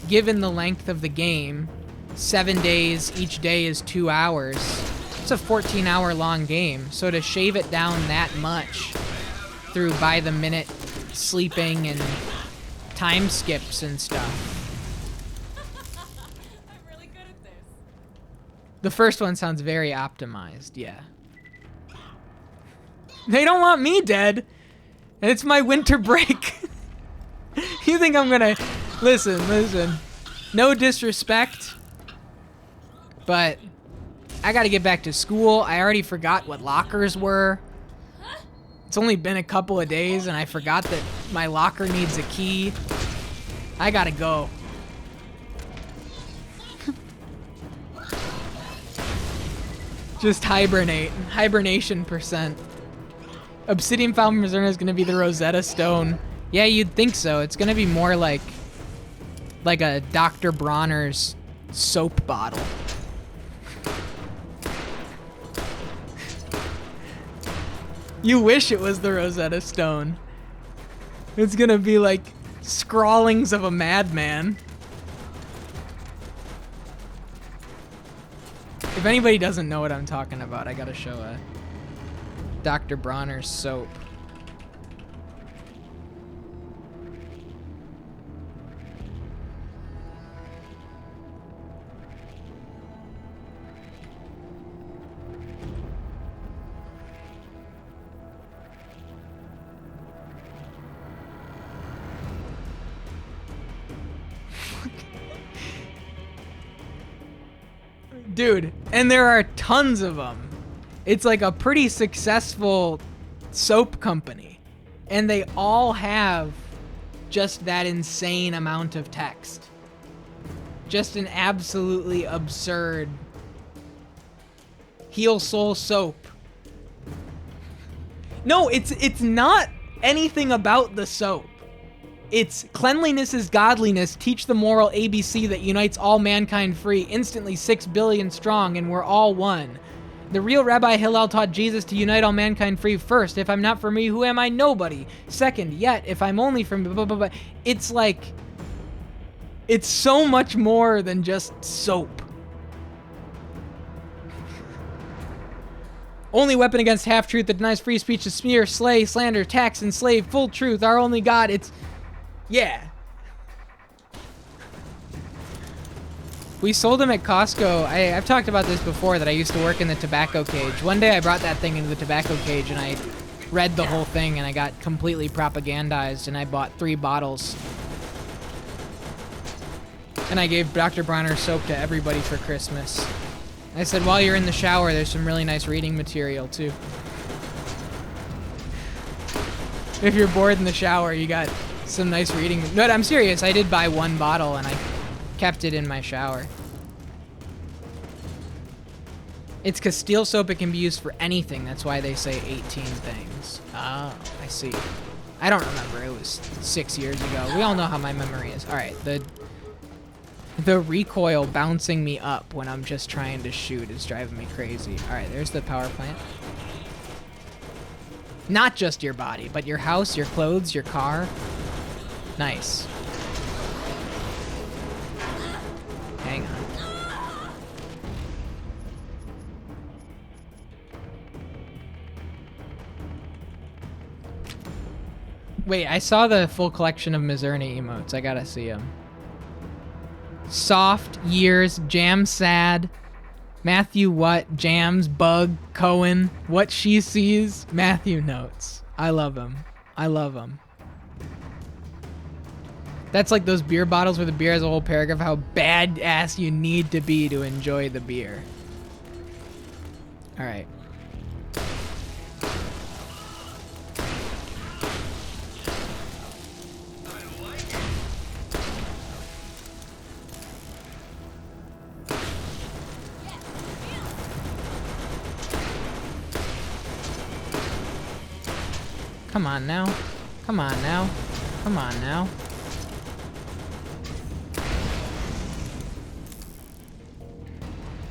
given the length of the game, 7 days, each day is 2 hours, it's a 14-hour long game. So to shave it down that much through by-the-minute sleeping and time skips and stuff. I'm really good at this. The first one sounds very optimized, yeah. They don't want me dead, and it's my winter break. You think I'm gonna... Listen. No disrespect, but I gotta get back to school. I already forgot what lockers were. It's only been a couple of days and I forgot that my locker needs a key. I gotta go. Just hibernate. Hibernation %. Obsidian found from Mizurna is gonna be the Rosetta Stone. Yeah, you'd think so. It's gonna be more like a Dr. Bronner's soap bottle. You wish it was the Rosetta Stone. It's gonna be like scrawlings of a madman. If anybody doesn't know what I'm talking about, I gotta show a Dr. Bronner's soap. Dude, and there are tons of them. It's like a pretty successful soap company. And they all have just that insane amount of text. Just an absolutely absurd Heel Soul soap. No, it's not anything about the soap. It's cleanliness is godliness, teach the moral ABC that unites all mankind free, instantly 6 billion strong, and we're all one. The real Rabbi Hillel taught Jesus to unite all mankind free first. If I'm not for me, who am I? Nobody. Second, yet, if I'm only from blah, blah, blah, blah. It's like, it's so much more than just soap. Only weapon against half-truth that denies free speech is smear, slay, slander, tax, enslave, full truth, our only God. It's... yeah. We sold them at Costco. I've talked about this before, that I used to work in the tobacco cage. One day I brought that thing into the tobacco cage and I read the whole thing and I got completely propagandized and I bought 3 bottles. And I gave Dr. Bronner's soap to everybody for Christmas. I said, while you're in the shower, there's some really nice reading material too. If you're bored in the shower, you got some nice reading. No, I'm serious. I did buy 1 bottle and I kept it in my shower. It's Castile soap. It can be used for anything. That's why they say 18 things. Oh, I see. I don't remember. It was 6 years ago. We all know how my memory is. All right, the recoil bouncing me up when I'm just trying to shoot is driving me crazy. All right, there's the power plant. Not just your body, but your house, your clothes, your car. Nice. Hang on. Wait, I saw the full collection of Mizurna emotes. I gotta see them. Soft, Years, Jam Sad, Matthew What, Jams, Bug, Cohen, What She Sees, Matthew Notes. I love him. I love him. That's like those beer bottles where the beer has a whole paragraph how badass you need to be to enjoy the beer. All right. Come on now. Come on now. Come on now.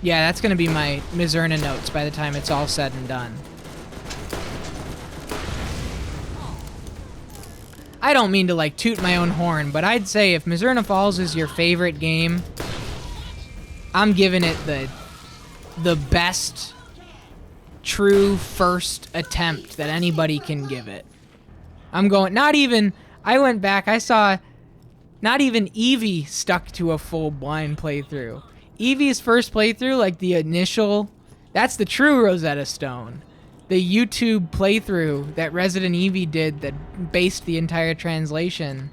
Yeah, that's gonna be my Mizurna notes by the time it's all said and done. I don't mean to like toot my own horn, but I'd say if Mizurna Falls is your favorite game, I'm giving it the best true first attempt that anybody can give it. I'm going, not even, I went back, I saw not even Eevee stuck to a full blind playthrough. Eevee's first playthrough, like the initial, that's the true Rosetta Stone. The YouTube playthrough that Resident Eevee did that based the entire translation.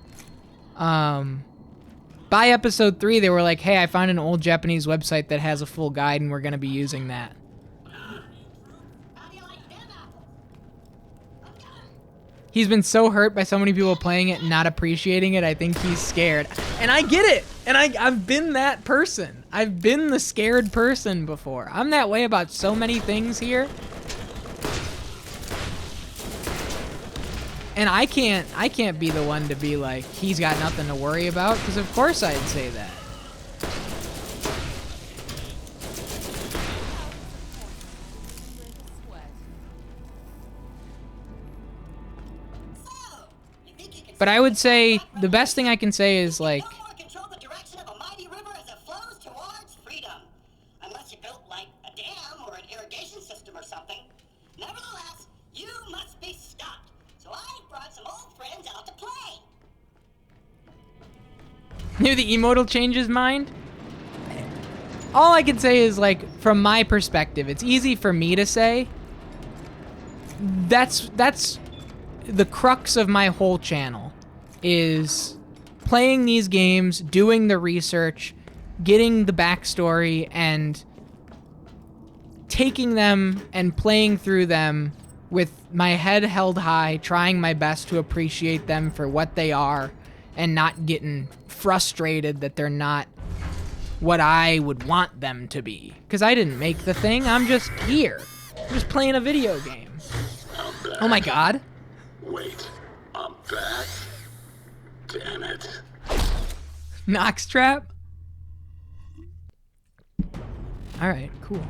By by episode 3, they were like, hey, I found an old Japanese website that has a full guide, and we're going to be using that. He's been so hurt by so many people playing it and not appreciating it, I think he's scared. And I get it. And I've been that person. I've been the scared person before. I'm that way about so many things here. And I can't be the one to be like, he's got nothing to worry about, because of course I'd say that. But I would say the best thing I can say is like, control the direction of a mighty river as it flows towards freedom. Unless you built like a dam or an irrigation system or something. Nevertheless, you must be stopped. So I brought some old friends out to play. maybe the emote will change his mind. All I can say is like, from my perspective, it's easy for me to say. That's the crux of my whole channel, is playing these games, doing the research, getting the backstory, and taking them and playing through them with my head held high, trying my best to appreciate them for what they are, and not getting frustrated that they're not what I would want them to be. Because I didn't make the thing, I'm just here. I'm just playing a video game. Oh my god. Wait, I'm back? Damn it. Claptrap? Alright, cool.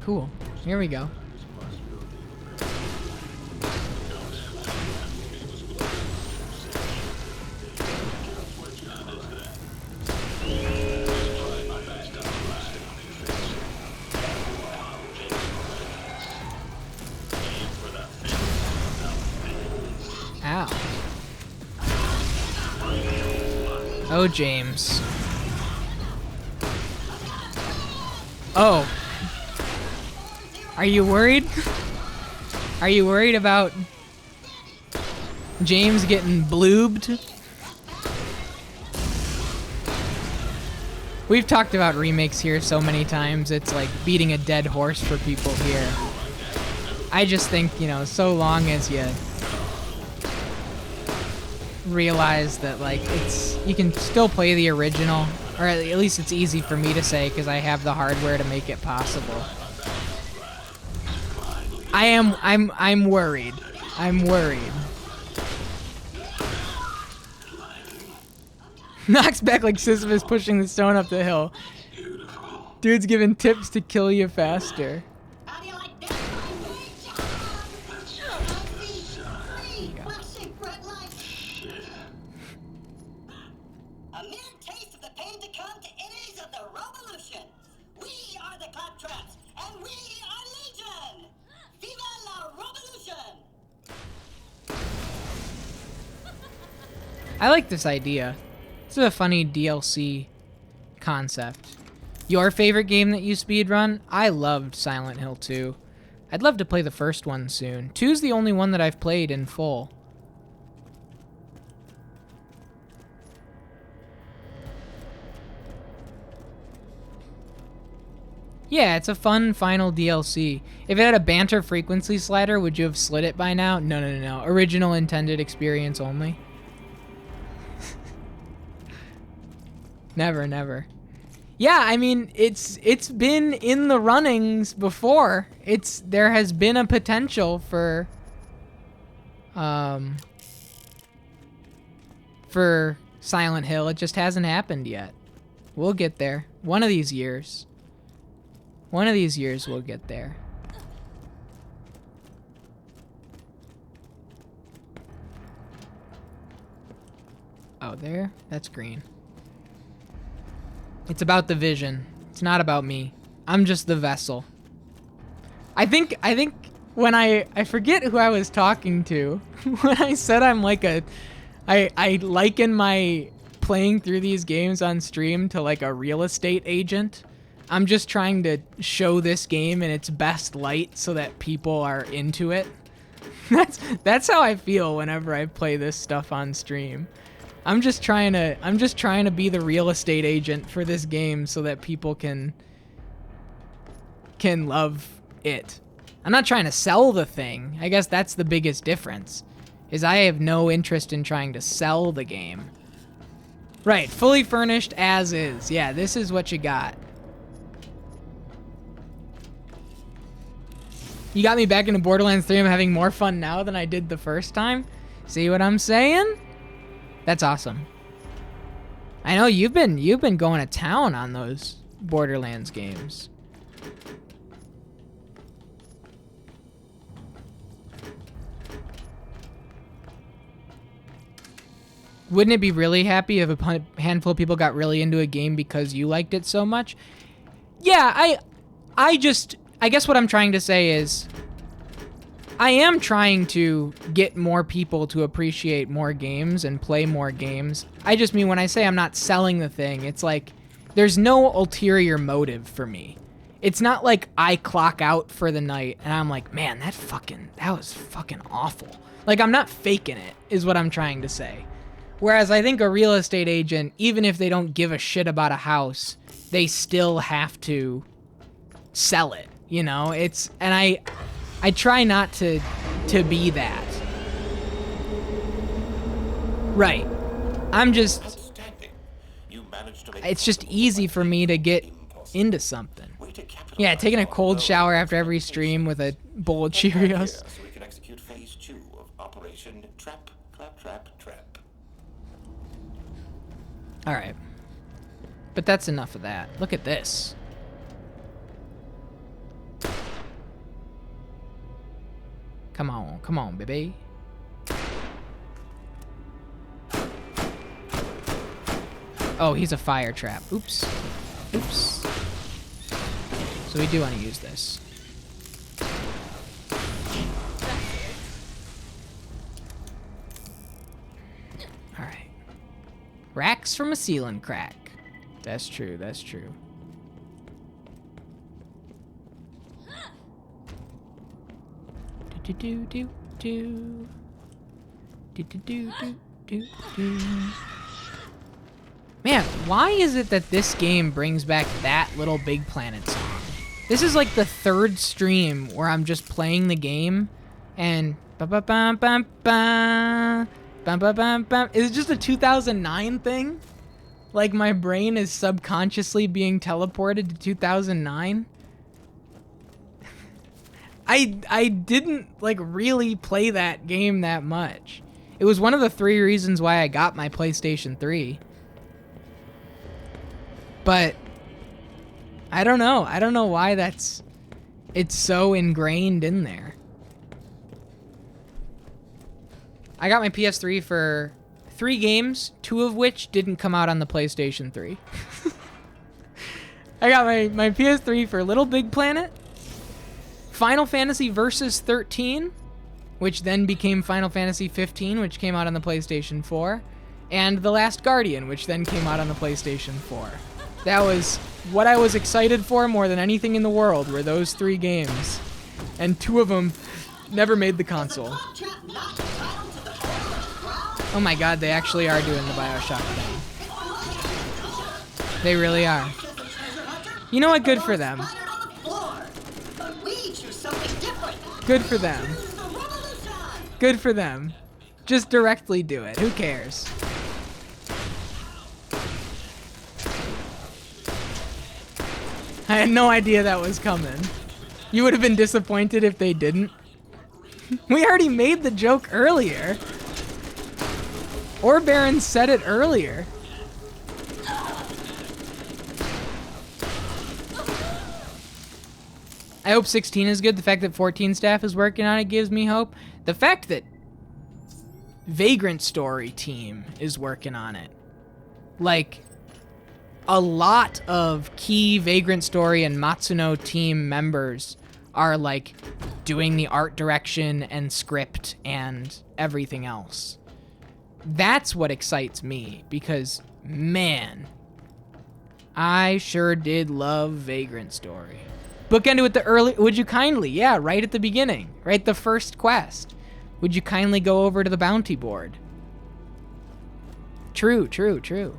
Cool. Here we go. Ow. Oh, James. Oh. Are you worried? Are you worried about James getting bloobed? We've talked about remakes here so many times, it's like beating a dead horse for people here. I just think, you know, so long as you realize that like you can still play the original, or at least it's easy for me to say because I have the hardware to make it possible. I'm worried. I'm worried. Knocks back like Sisyphus pushing the stone up the hill. Dude's giving tips to kill you faster. A mere taste of the pain to come to enemies of the revolution. We are the Claptraps, and we are Legion. Viva la revolution! I like this idea. This is a funny DLC concept. Your favorite game that you speedrun? I loved Silent Hill 2. I'd love to play the first one soon. 2's the only one that I've played in full. Yeah, it's a fun final DLC. If it had a banter frequency slider, would you have slid it by now? No, no, no, no. Original intended experience only. Never, never. Yeah, I mean, it's been in the runnings before. There has been a potential for Silent Hill. It just hasn't happened yet. We'll get there. One of these years. One of these years we'll get there. Oh, there? That's green. It's about the vision. It's not about me. I'm just the vessel. I think when I forget who I was talking to when I said I'm like I liken my playing through these games on stream to like a real estate agent. I'm just trying to show this game in its best light so that people are into it. That's how I feel whenever I play this stuff on stream. I'm just trying to be the real estate agent for this game so that people can love it. I'm not trying to sell the thing. I guess that's the biggest difference, is I have no interest in trying to sell the game. Right, fully furnished as is. Yeah, this is what you got. You got me back into Borderlands 3. I'm having more fun now than I did the first time. See what I'm saying? That's awesome. I know you've been going to town on those Borderlands games. Wouldn't it be really happy if a handful of people got really into a game because you liked it so much? Yeah, I guess what I'm trying to say is I am trying to get more people to appreciate more games and play more games. I just mean when I say I'm not selling the thing, it's like there's no ulterior motive for me. It's not like I clock out for the night and I'm like, man, that was fucking awful. Like, I'm not faking it, is what I'm trying to say. Whereas I think a real estate agent, even if they don't give a shit about a house, they still have to sell it, you know? And I try not to be that. Right. It's just easy for me to get into something. Yeah, taking a cold shower after every stream with a bowl of Cheerios. So we can execute phase 2 of Operation Claptrap. All right. But that's enough of that. Look at this. Come on, baby. Oh, he's a fire trap. Oops. So we do want to use this. All right. Racks from a ceiling crack. That's true. Man, why is it that this game brings back that Little Big Planet song? This is like the third stream where I'm just playing the game and is it just a 2009 thing? Like my brain is subconsciously being teleported to 2009? I didn't like really play that game that much. It was one of the 3 reasons why I got my PlayStation 3. But I don't know. I don't know why it's so ingrained in there. I got my PS3 for 3 games, 2 of which didn't come out on the PlayStation 3. I got my PS3 for Little Big Planet, Final Fantasy Versus 13, which then became Final Fantasy 15, which came out on the PlayStation 4, and The Last Guardian, which then came out on the PlayStation 4. That was what I was excited for more than anything in the world, were those 3 games. And 2 of them never made the console. Oh my god, they actually are doing the BioShock thing. They really are. You know what? Good for them. Good for them. Good for them. Just directly do it. Who cares? I had no idea that was coming. You would have been disappointed if they didn't. We already made the joke earlier. Or Baron said it earlier. I hope 16 is good. The fact that 14 staff is working on it gives me hope. The fact that Vagrant Story team is working on it. Like, a lot of key Vagrant Story and Matsuno team members are like doing the art direction and script and everything else. That's what excites me because, man, I sure did love Vagrant Story. Bookended with the early, would you kindly, yeah, right at the beginning, right the first quest. Would you kindly go over to the bounty board? True, true, true.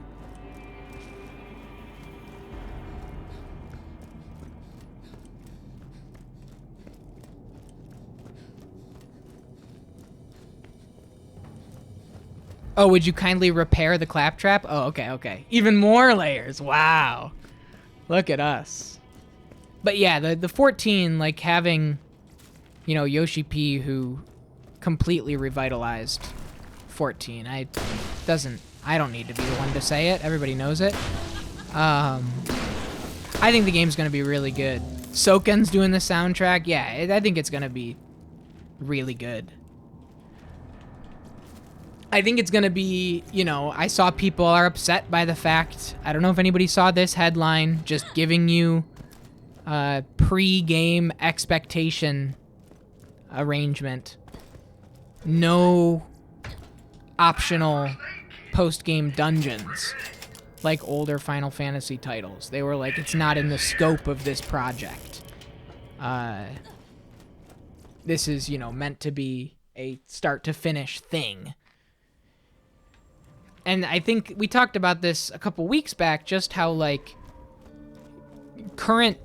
Oh, would you kindly repair the Claptrap? Oh, okay, okay. Even more layers. Wow. Look at us. But yeah, the 14, like having, you know, Yoshi P, who completely revitalized 14. I don't need to be the one to say it. Everybody knows it. I think the game's going to be really good. Soken's doing the soundtrack. Yeah, I think it's going to be really good. I think it's going to be, you know, I saw people are upset by the fact, I don't know if anybody saw this headline, just giving you pre-game expectation arrangement. No optional post-game dungeons like older Final Fantasy titles. They were like, it's not in the scope of this project. This is, you know, meant to be a start-to-finish thing. And I think we talked about this a couple weeks back, just how, like, current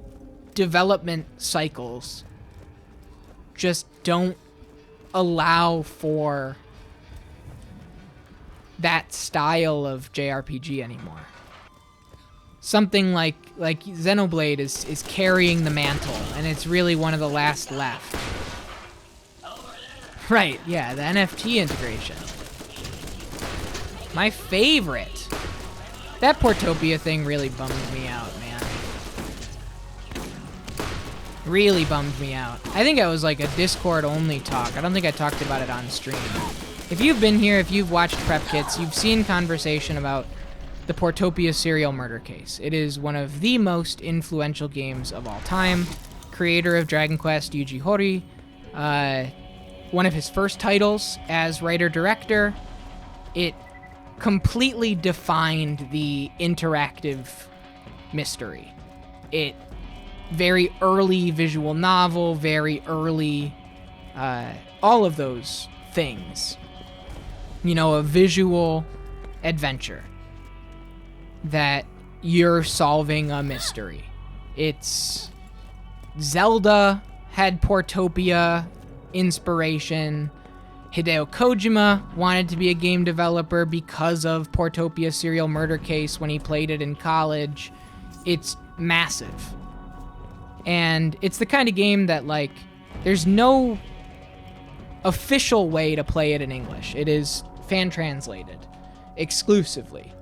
development cycles just don't allow for that style of JRPG anymore. Something like Xenoblade is carrying the mantle, and it's really one of the last left. Right, yeah, the NFT integration. My favorite. That Portopia thing really bummed me out, man. Really bummed me out. I think it was like a Discord-only talk. I don't think I talked about it on stream. If you've been here, if you've watched Prep Kits, you've seen conversation about the Portopia serial murder case. It is one of the most influential games of all time. Creator of Dragon Quest, Yuji Horii. One of his first titles as writer-director. It completely defined the interactive mystery. It very early visual novel, very early all of those things. You know, a visual adventure that you're solving a mystery. It's Zelda had Portopia inspiration. Hideo Kojima wanted to be a game developer because of Portopia serial murder case when he played it in college. It's massive. And it's the kind of game that, like, there's no official way to play it in English. It is fan translated exclusively.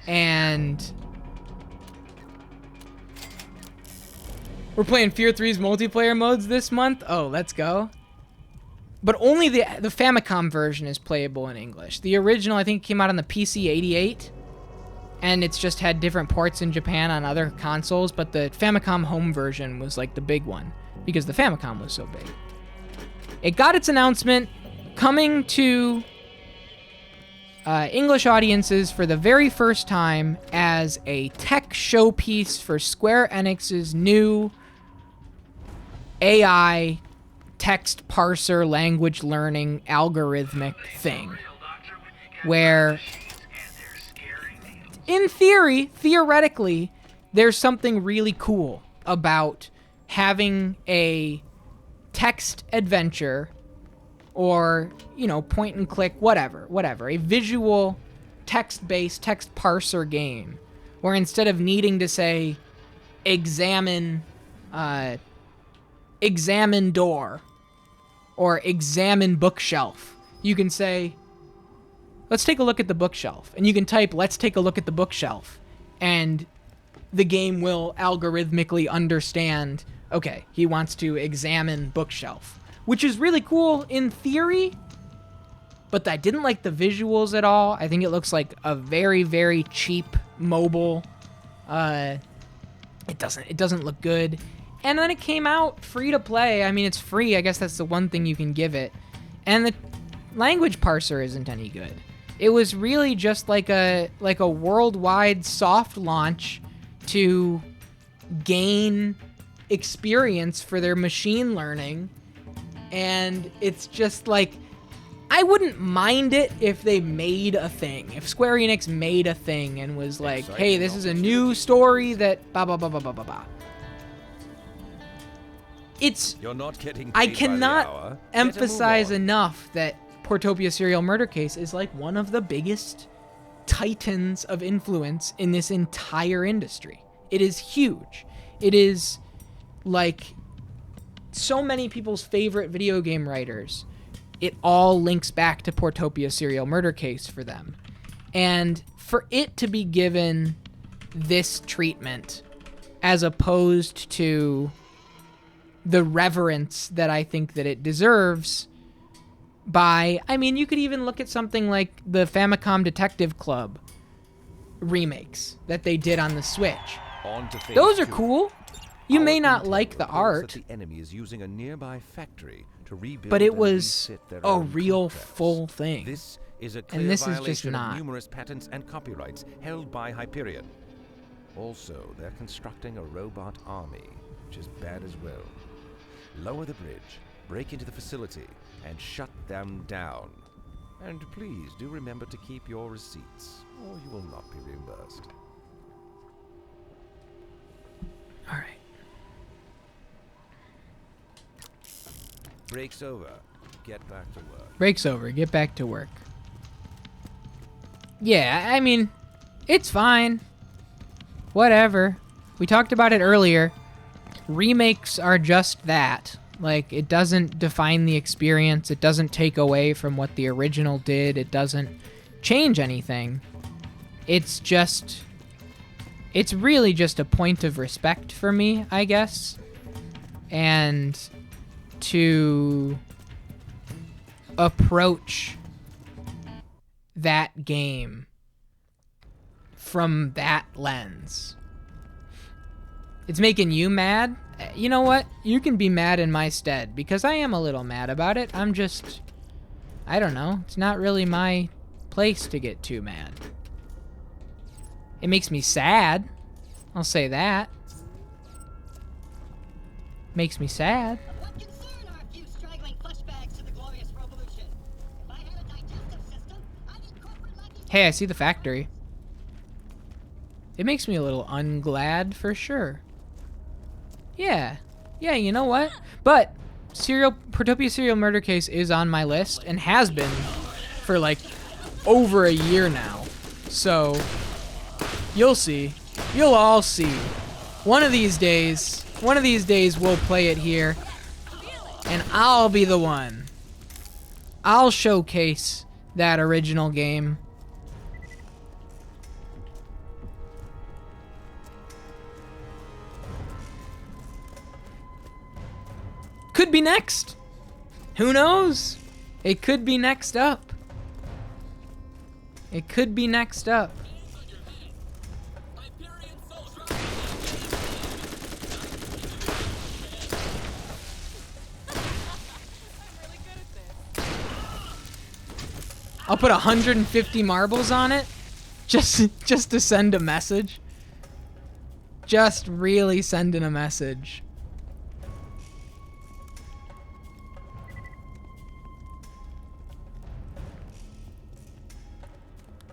And we're playing Fear 3's multiplayer modes this month. Oh, let's go. But only the Famicom version is playable in English. The original, I think, came out on the PC 88. And it's just had different ports in Japan on other consoles. But the Famicom home version was like the big one, because the Famicom was so big. It got its announcement coming to English audiences for the very first time as a tech showpiece for Square Enix's new AI text parser language learning algorithmic thing, where in theoretically, there's something really cool about having a text adventure or, you know, point and click, whatever, a visual text-based text parser game where instead of needing to say examine door or examine bookshelf, you can say, let's take a look at the bookshelf. And you can type, let's take a look at the bookshelf. And the game will algorithmically understand, okay, he wants to examine bookshelf. Which is really cool in theory, but I didn't like the visuals at all. I think it looks like a very, very cheap mobile. It doesn't look good. And then it came out free to play. I mean, it's free. I guess that's the one thing you can give it. And the language parser isn't any good. It was really just like a worldwide soft launch to gain experience for their machine learning. And it's just like, I wouldn't mind it if they made a thing. If Square Enix made a thing and was like, hey, this is a new story that blah, blah, blah, blah, blah, blah, blah. You're not getting I paid by the cannot hour. emphasize enough that Portopia Serial Murder Case is like one of the biggest titans of influence in this entire industry. It is huge. It is like so many people's favorite video game writers. It all links back to Portopia Serial Murder Case for them. And for it to be given this treatment as opposed to the reverence that I think that it deserves by, I mean, you could even look at something like the Famicom Detective Club remakes that they did on the Switch. Those are cool. You may not like the art, the enemy is using a nearby factory to rebuild but it and was refit their a own real Claptraps. full thing. This is a clear And this is violation just of not. numerous patents and copyrights held by Hyperion. Also, they're constructing a robot army, which is bad as well. Lower the bridge, break into the facility, and shut them down. And please do remember to keep your receipts, or you will not be reimbursed. All right. Break's over. Get back to work. Break's over. Get back to work. Yeah, I mean, it's fine. Whatever. We talked about it earlier. Remakes are just that. Like, it doesn't define the experience. It doesn't take away from what the original did. It doesn't change anything. It's just... It's really just a point of respect for me, I guess. And to approach that game from that lens. It's making you mad? You know what? You can be mad in my stead, because I am a little mad about it. I'm just... I don't know. It's not really my place to get too mad. It makes me sad. I'll say that. Makes me sad. Hey, I see the factory. It makes me a little unglad for sure. Yeah. Yeah, you know what? But Portopia Serial Murder Case is on my list and has been for like over a year now. So you'll see. You'll all see. One of these days we'll play it here and I'll be the one. I'll showcase that original game. Could be next. Who knows? It could be next up. It could be next up. I'll put 150 marbles on it just to send a message. Just really sending a message.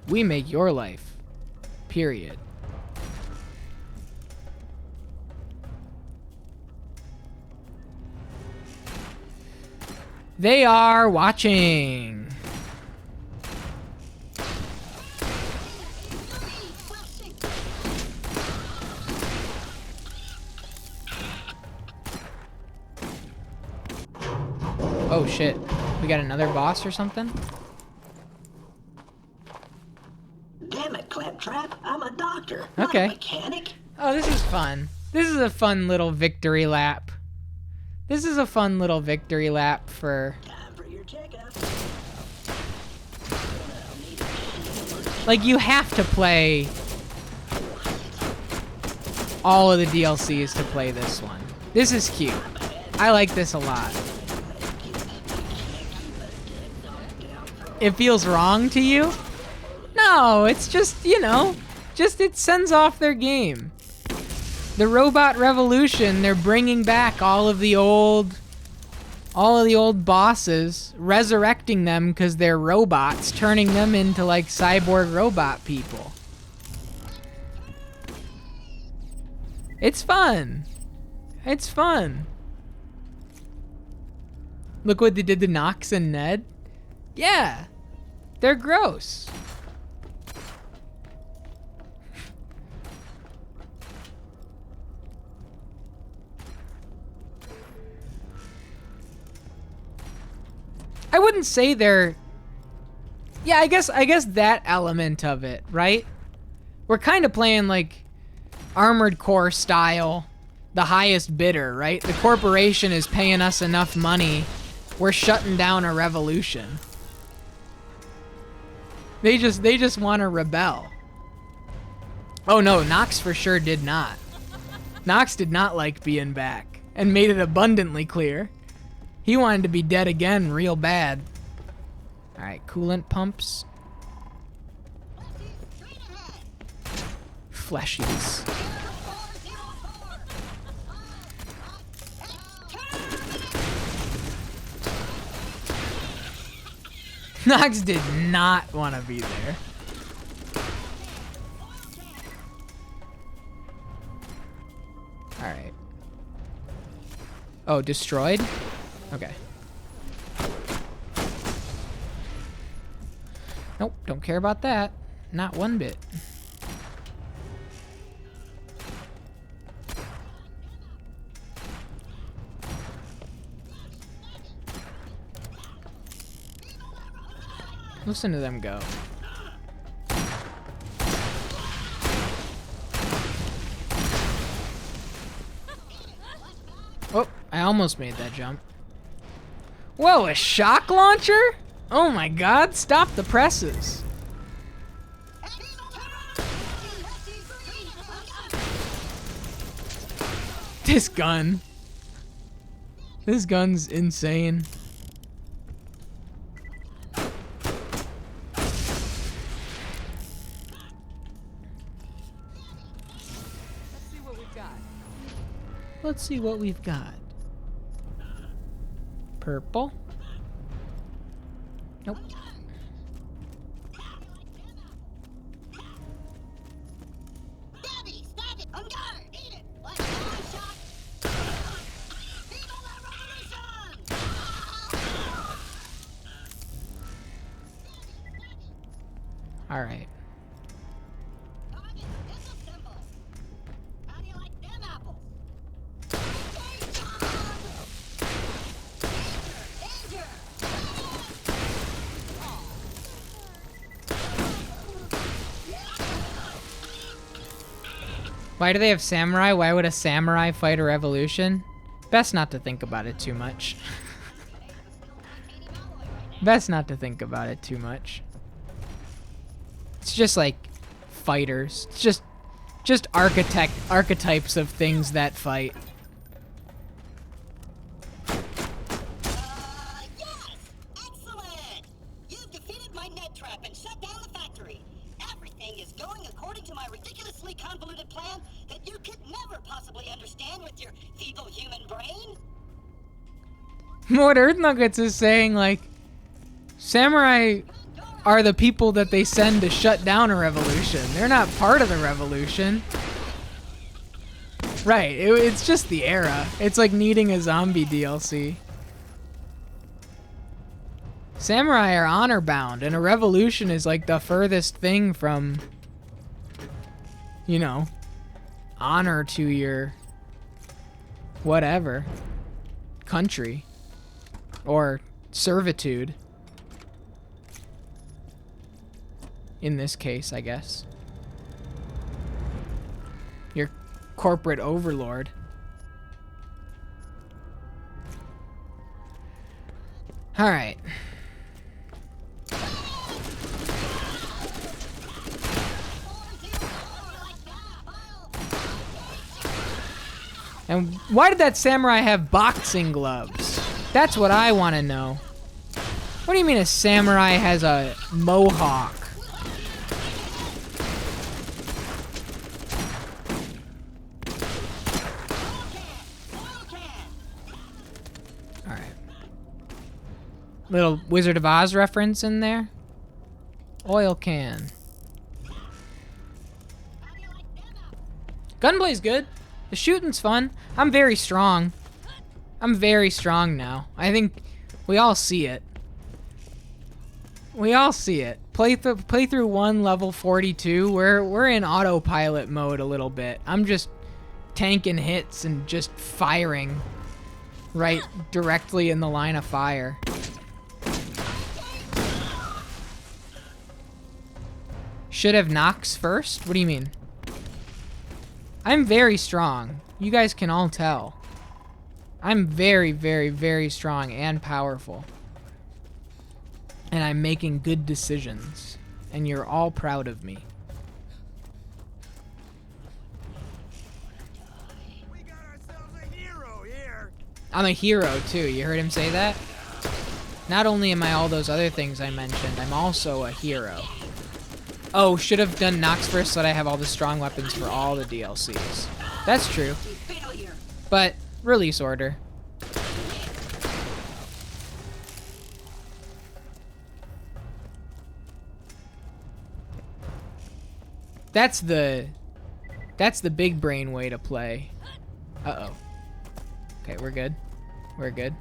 We make your life. Period. They are watching. Oh shit. We got another boss or something? Damn it, Claptrap. I'm a doctor, Okay. not a mechanic. Oh, this is fun. This is a fun little victory lap. This is a fun little victory lap for... Time for your checkup. Like, you have to play all of the DLCs to play this one. This is cute. I like this a lot. It feels wrong to you? No, it's just, you know, just it sends off their game. The Robot Revolution, they're bringing back all of the old all of the old bosses, resurrecting them because they're robots, turning them into like cyborg robot people. It's fun. It's fun. Look what they did to Nox and Ned. Yeah, they're gross. I wouldn't say they're... Yeah, I guess that element of it, right? We're kind of playing like Armored Core style, the highest bidder, right? The corporation is paying us enough money. We're shutting down a revolution. They just want to rebel. Oh no, Nox for sure did not. Nox did not like being back and made it abundantly clear. He wanted to be dead again real bad. Alright, coolant pumps. Fleshies. Nox did not want to be there. Alright. Oh, destroyed? Okay. Nope, don't care about that. Not one bit. Listen to them go. Oh, I almost made that jump. Whoa, a shock launcher? Oh my god, stop the presses. This gun. This gun's insane. Let's see what we've got. Purple. Nope. All right. Why do they have samurai? Why would a samurai fight a revolution? Best not to think about it too much. Best not to think about it too much. It's just like fighters. It's just archetypes of things that fight. Yes! Excellent! You've defeated my net trap and shut down the factory. Everything is going according to my ridiculously convoluted plan that you could never possibly understand with your feeble human brain. What Earth Nuggets is saying, like, samurai are the people that they send to shut down a revolution. They're not part of the revolution. Right, it's just the era. It's like needing a zombie DLC. Samurai are honor bound, and a revolution is like the furthest thing from, you know, honor to your whatever country or servitude. In this case, I guess. Your corporate overlord. All right. And why did that samurai have boxing gloves? That's what I want to know. What do you mean a samurai has a mohawk? Little Wizard of Oz reference in there. Oil can. Gunplay's good. The shooting's fun. I'm very strong. I'm very strong now. I think we all see it. We all see it. Playthrough 1, level 42. We're in autopilot mode a little bit. I'm just tanking hits and just firing right directly in the line of fire. Should have Nox first? What do you mean? I'm very strong. You guys can all tell. I'm very, very, very strong and powerful. And I'm making good decisions. And you're all proud of me. We got ourselves a hero here. I'm a hero too. You heard him say that? Not only am I all those other things I mentioned, I'm also a hero. Oh, should have done Nox first so that I have all the strong weapons for all the DLCs. That's true. But, release order. That's the big brain way to play. Uh-oh. Okay, we're good. We're good.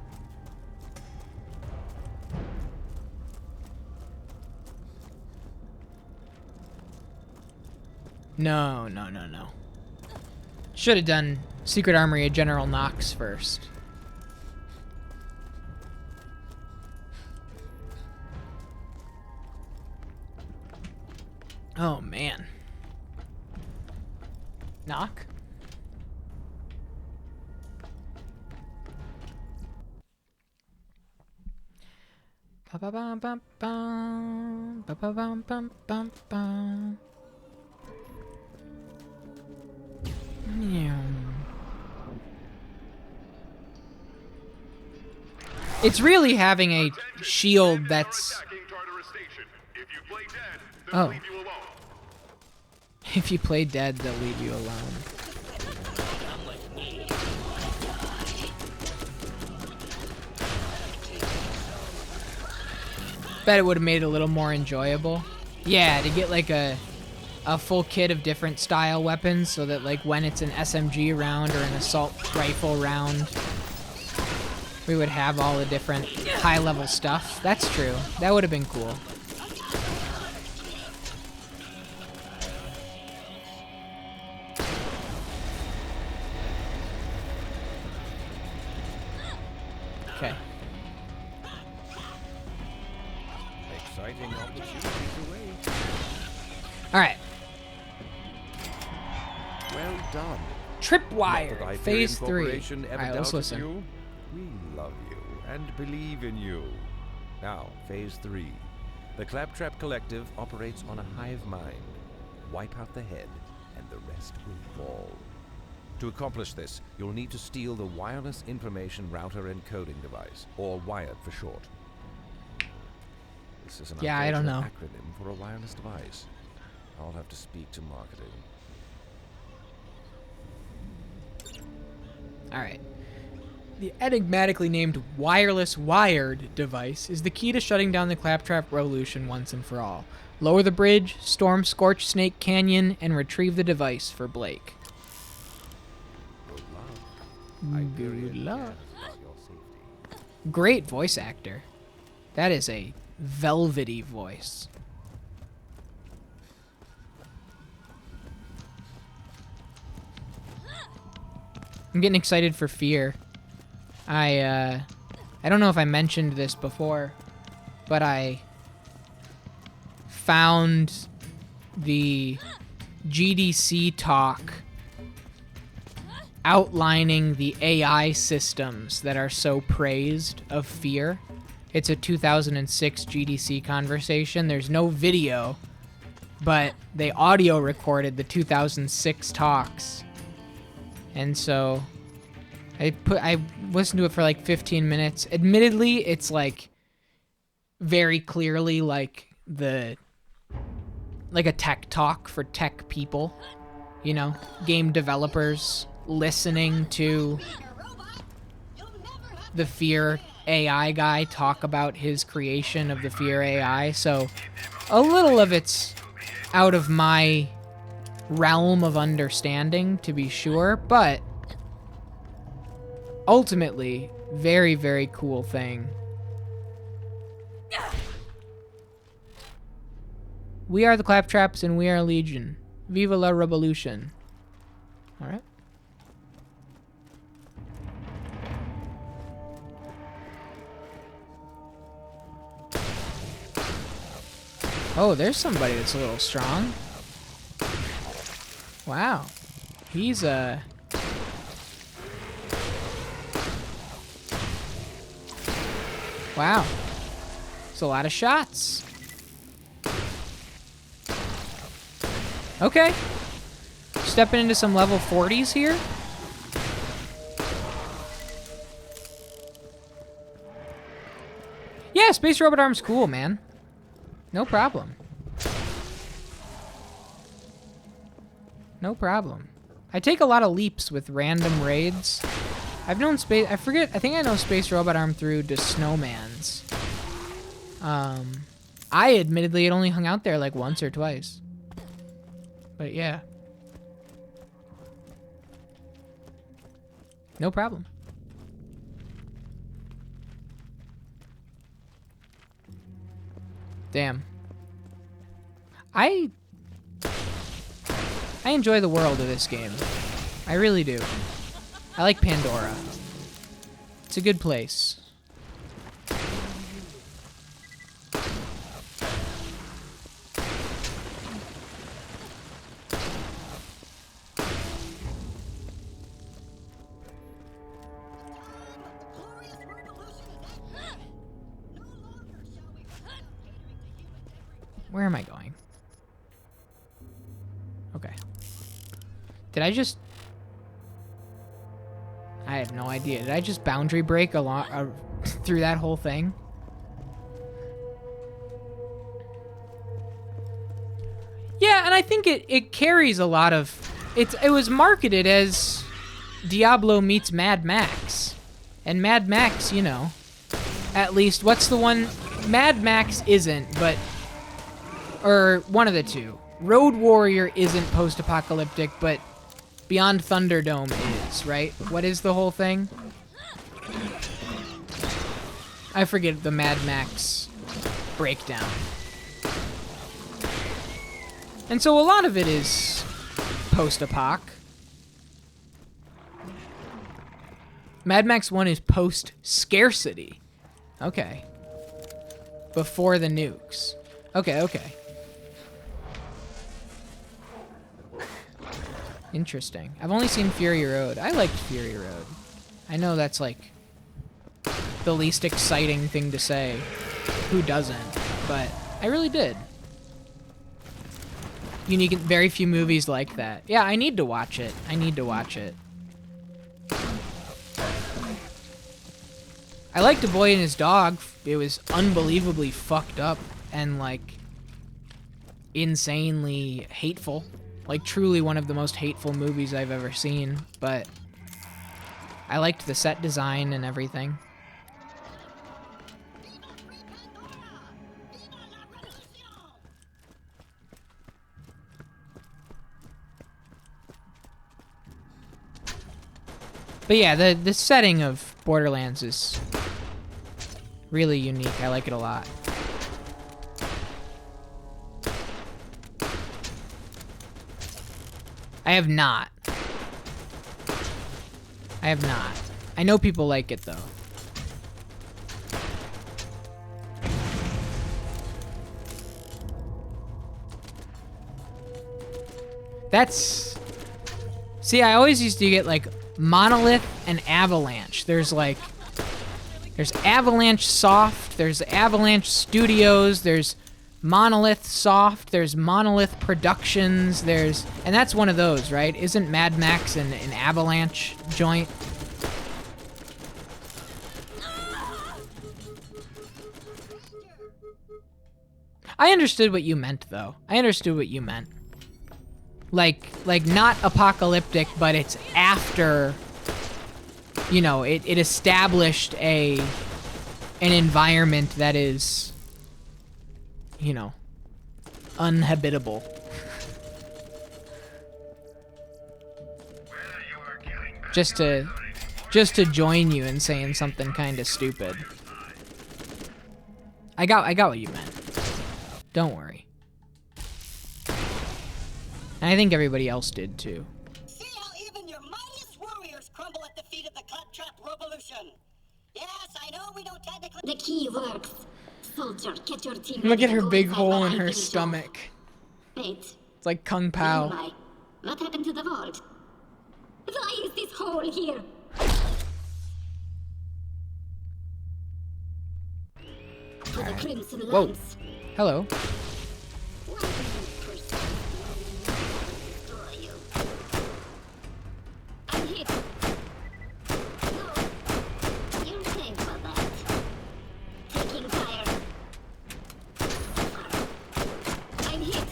No, no, no, no. Should have done Secret Armory of General Nox first. Oh, man. Knock? Ba-ba-bum-bum-bum. Ba-ba-bum-bum-bum-bum. It's really having a shield that's... Oh. If you play dead, they'll leave you alone. Bet it would have made it a little more enjoyable. Yeah, to get like a full kit of different style weapons so that like when it's an SMG round or an assault rifle round, we would have all the different high level stuff. That's true. That would have been cool. Okay. Exciting opportunities await. All right. Well done. Tripwire, phase 3. All Right, right, let's listen. You. We love you and believe in you. Now, phase 3. The Claptrap Collective operates on a hive mind. Wipe out the head, and the rest will fall. To accomplish this, you'll need to steal the Wireless Information Router Encoding Device, or WIRED for short. This is an I don't know. acronym for a wireless device. I'll have to speak to marketing. Alright. The enigmatically named wireless wired device is the key to shutting down the Claptrap revolution once and for all. Lower the bridge, storm Scorched Snake Canyon, and retrieve the device for Blake. Good luck. Great voice actor. That is a velvety voice. I'm getting excited for Fear. I don't know if I mentioned this before, but I found the GDC talk outlining the AI systems that are so praised of Fear. It's a 2006 GDC conversation. There's no video, but they audio recorded the 2006 talks. And so I listened to it for like 15 minutes. Admittedly, it's like very clearly like a tech talk for tech people, you know, game developers listening to the Fear AI guy talk about his creation of the Fear AI, so a little of it's out of my realm of understanding, to be sure, but ultimately, very, very cool thing. We are the Claptraps and we are Legion. Viva la revolution. Alright. Oh, there's somebody that's a little strong. Wow. He's wow. It's a lot of shots. Okay. Stepping into some level 40s here. Yeah, Space Robot Arm's cool, man. No problem. No problem. I take a lot of leaps with random raids. I've known Space... I think I know Space Robot Arm through the Snowmans. I admittedly had only hung out there like once or twice. But yeah. No problem. Damn. I enjoy the world of this game. I really do. I like Pandora. It's a good place. Where am I going? Okay. Did I just... I have no idea. Did I just boundary break along through that whole thing? Yeah, and I think it carries a lot of... It was marketed as Diablo meets Mad Max. And Mad Max, you know, at least, what's the one... Mad Max isn't, but... Or one of the two. Road Warrior isn't post-apocalyptic, but Beyond Thunderdome is, right? What is the whole thing? I forget the Mad Max breakdown. And so a lot of it is post-apoc. Mad Max 1 is post-scarcity. Okay. Before the nukes. Okay, okay. Interesting. I've only seen Fury Road. I liked Fury Road. I know that's like the least exciting thing to say. Who doesn't? But I really did. Unique, very few movies like that. Yeah, I need to watch it. I need to watch it. I liked A Boy and His Dog. It was unbelievably fucked up and like insanely hateful. Like, truly one of the most hateful movies I've ever seen, but I liked the set design and everything. But yeah, the setting of Borderlands is really unique. I like it a lot. I have not. I have not. I know people like it, though. That's... See, I always used to get, like, Monolith and Avalanche. There's, like... There's Avalanche Soft, there's Avalanche Studios, there's Monolith Soft, there's Monolith Productions, there's... And that's one of those, right? Isn't Mad Max an Avalanche joint? I understood what you meant, though. I understood what you meant. Like not apocalyptic, but it's after... You know, it established a an environment that is, you know, uninhabitable. Just to join you in saying something kind of stupid. I got what you meant. Don't worry. And I think everybody else did too. See how even your mightiest warriors crumble at the feet of the Claptrap revolution. Yes, I know we don't technically. The key works. Soldier, get your team. Look at her big hole in her stomach. Wait. It's like Kung Pao. What happened to the vault? Why is this hole here? To the Crimson Whoa. Lance. Hello. I'm hit. No. You'll pay for that. Taking fire. I'm hit.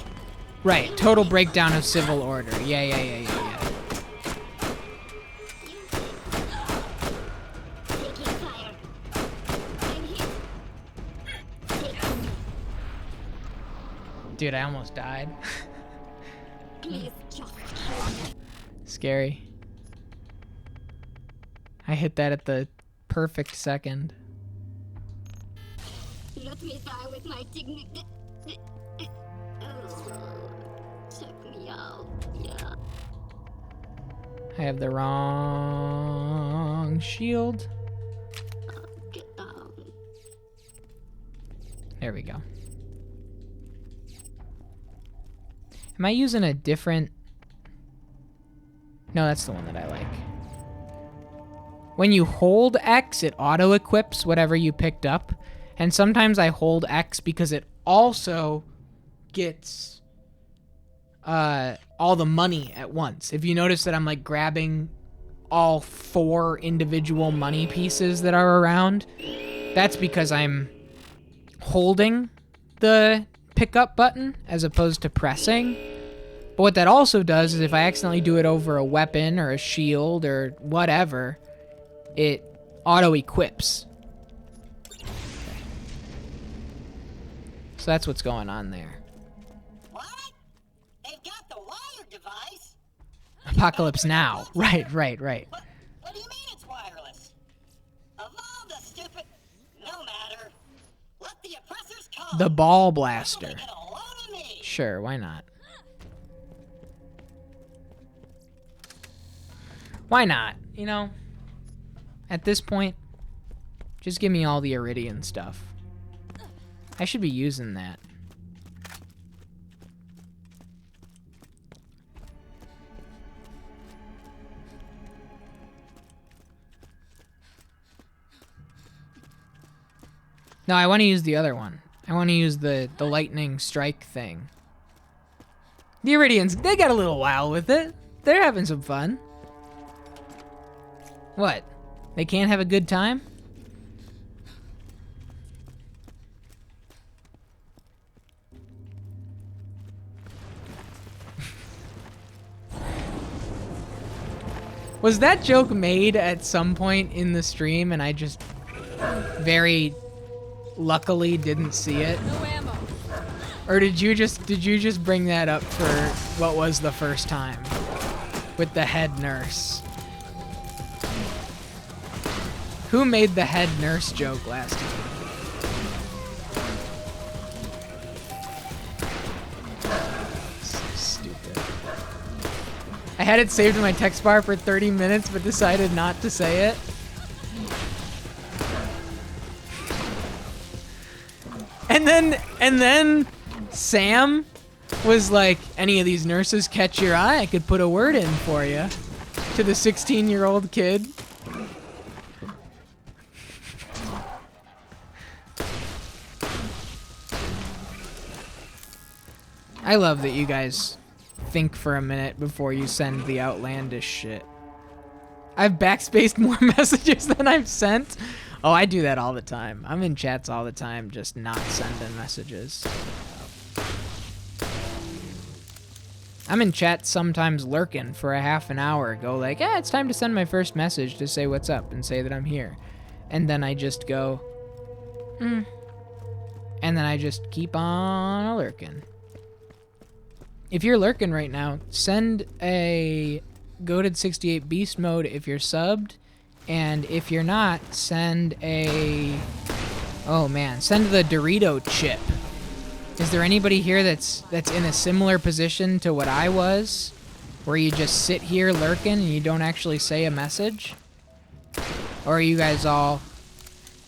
Right. Total breakdown of civil order. Yeah. Taking fire. I'm hit. Dude, I almost died. Please just kill me. Scary. I hit that at the perfect second. Let me die with my dignity. Check me out. Yeah. I have the wrong shield. Get down. There we go. Am I using a different... No, that's the one that I like. When you hold X, it auto-equips whatever you picked up. And sometimes I hold X because it also gets all the money at once. If you notice that I'm like grabbing all 4 individual money pieces that are around, that's because I'm holding the pickup button as opposed to pressing. But what that also does is if I accidentally do it over a weapon or a shield or whatever, it auto-equips. Okay. So that's what's going on there. What? They've got the wire device? Apocalypse Now. Right. What do you mean it's wireless? Of all the stupid... No matter. Let the oppressors come. The ball blaster. Sure, why not? Why not? You know, at this point, just give me all the Iridian stuff. I should be using that. No, I want to use the other one. I want to use the lightning strike thing. The Iridians, they got a little wild with it. They're having some fun. What? They can't have a good time? Was that joke made at some point in the stream and I just very luckily didn't see it? No ammo. Or did you just bring that up for what was the first time with the head nurse? Who made the head nurse joke last time? So stupid. I had it saved in my text bar for 30 minutes, but decided not to say it. And then Sam was like, any of these nurses catch your eye, I could put a word in for you. To the 16-year-old kid. I love that you guys think for a minute before you send the outlandish shit. I've backspaced more messages than I've sent. Oh, I do that all the time. I'm in chats all the time, just not sending messages. I'm in chat sometimes lurking for a half an hour. Go like, yeah, it's time to send my first message to say what's up and say that I'm here. And then I just go, And then I just keep on lurking. If you're lurking right now, send a Goated 68 Beast Mode if you're subbed. And if you're not, send a... Oh man, send the Dorito chip. Is there anybody here that's in a similar position to what I was? Where you just sit here lurking and you don't actually say a message? Or are you guys all